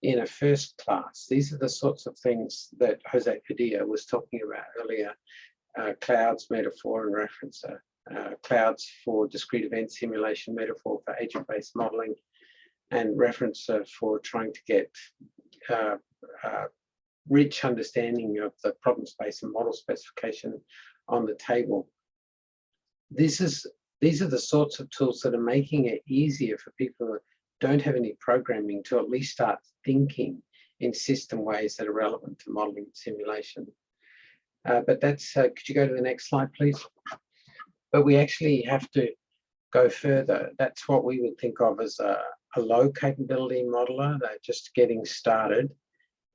in a first class. These are the sorts of things that Jose Padilla was talking about earlier, clouds, metaphor, and referencer. Clouds for discrete event simulation, metaphor for agent-based modeling, and referencer for trying to get rich understanding of the problem space and model specification on the table. These are the sorts of tools that are making it easier for people who don't have any programming to at least start thinking in system ways that are relevant to modeling and simulation. But that's, could you go to the next slide, please? But we actually have to go further. That's what we would think of as a low capability modeler. They're just getting started.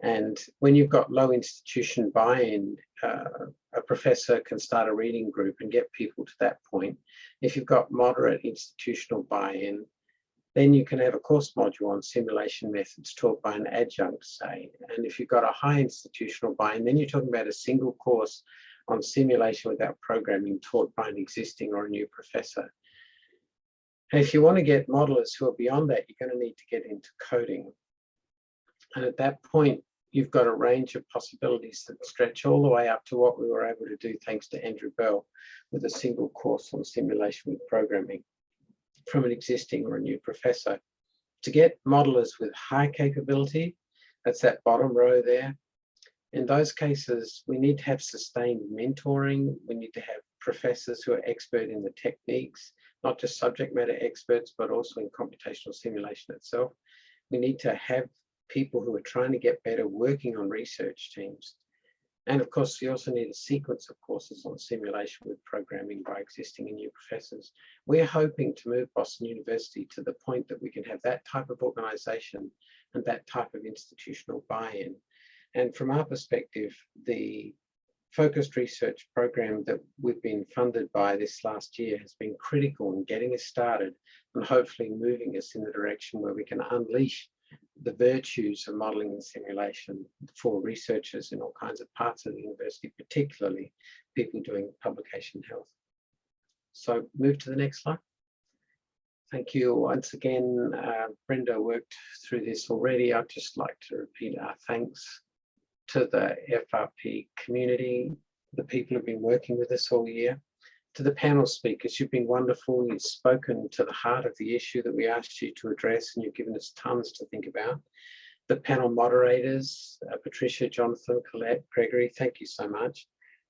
And when you've got low institution buy-in, a professor can start a reading group and get people to that point. If you've got moderate institutional buy-in, then you can have a course module on simulation methods taught by an adjunct, say. And if you've got a high institutional buy-in, then you're talking about a single course on simulation without programming taught by an existing or a new professor. And if you want to get modelers who are beyond that, you're going to need to get into coding. And at that point, you've got a range of possibilities that stretch all the way up to what we were able to do thanks to Andrew Bell with a single course on simulation with programming from an existing or a new professor. To get modelers with high capability, that's that bottom row there. In those cases, we need to have sustained mentoring. We need to have professors who are expert in the techniques, not just subject matter experts, but also in computational simulation itself. We need to have people who are trying to get better working on research teams. And of course, we also need a sequence of courses on simulation with programming by existing and new professors. We're hoping to move Boston University to the point that we can have that type of organization and that type of institutional buy-in. And from our perspective, the focused research program that we've been funded by this last year has been critical in getting us started and hopefully moving us in the direction where we can unleash the virtues of modeling and simulation for researchers in all kinds of parts of the university, particularly people doing publication health. So move to the next slide. Thank you once again. Brenda worked through this already. I'd just like to repeat our thanks to the FRP community, the people who've been working with us all year. To the panel speakers, you've been wonderful. You've spoken to the heart of the issue that we asked you to address, and you've given us tons to think about. The panel moderators, Patricia, Jonathan, Colette, Gregory, thank you so much.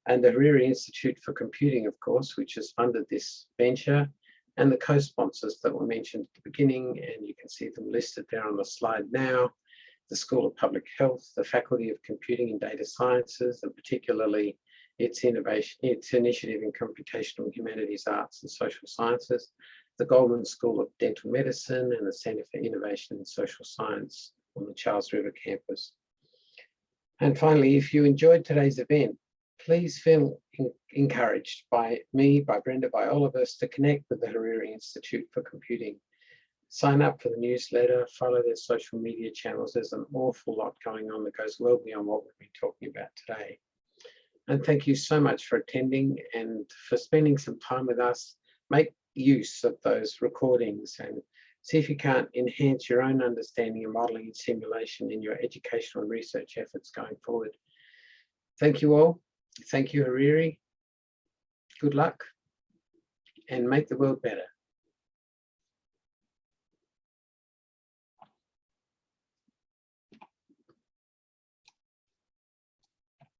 And the Hariri Institute for Computing, of course, which has funded this venture, and the co-sponsors that were mentioned at the beginning, and you can see them listed there on the slide now. The School of Public Health, the Faculty of Computing and Data Sciences, and particularly its initiative in computational humanities, arts and social sciences, the Goldman School of Dental Medicine and the Center for Innovation in Social Science on the Charles River campus. And finally, if you enjoyed today's event, please feel encouraged by me, by Brenda, by all of us to connect with the Hariri Institute for Computing. Sign up for the newsletter, follow their social media channels. There's an awful lot going on that goes well beyond what we've been talking about today. And thank you so much for attending and for spending some time with us. Make use of those recordings and see if you can't enhance your own understanding of modeling and simulation in your educational and research efforts going forward. Thank you all. Thank you, Hariri. Good luck and make the world better.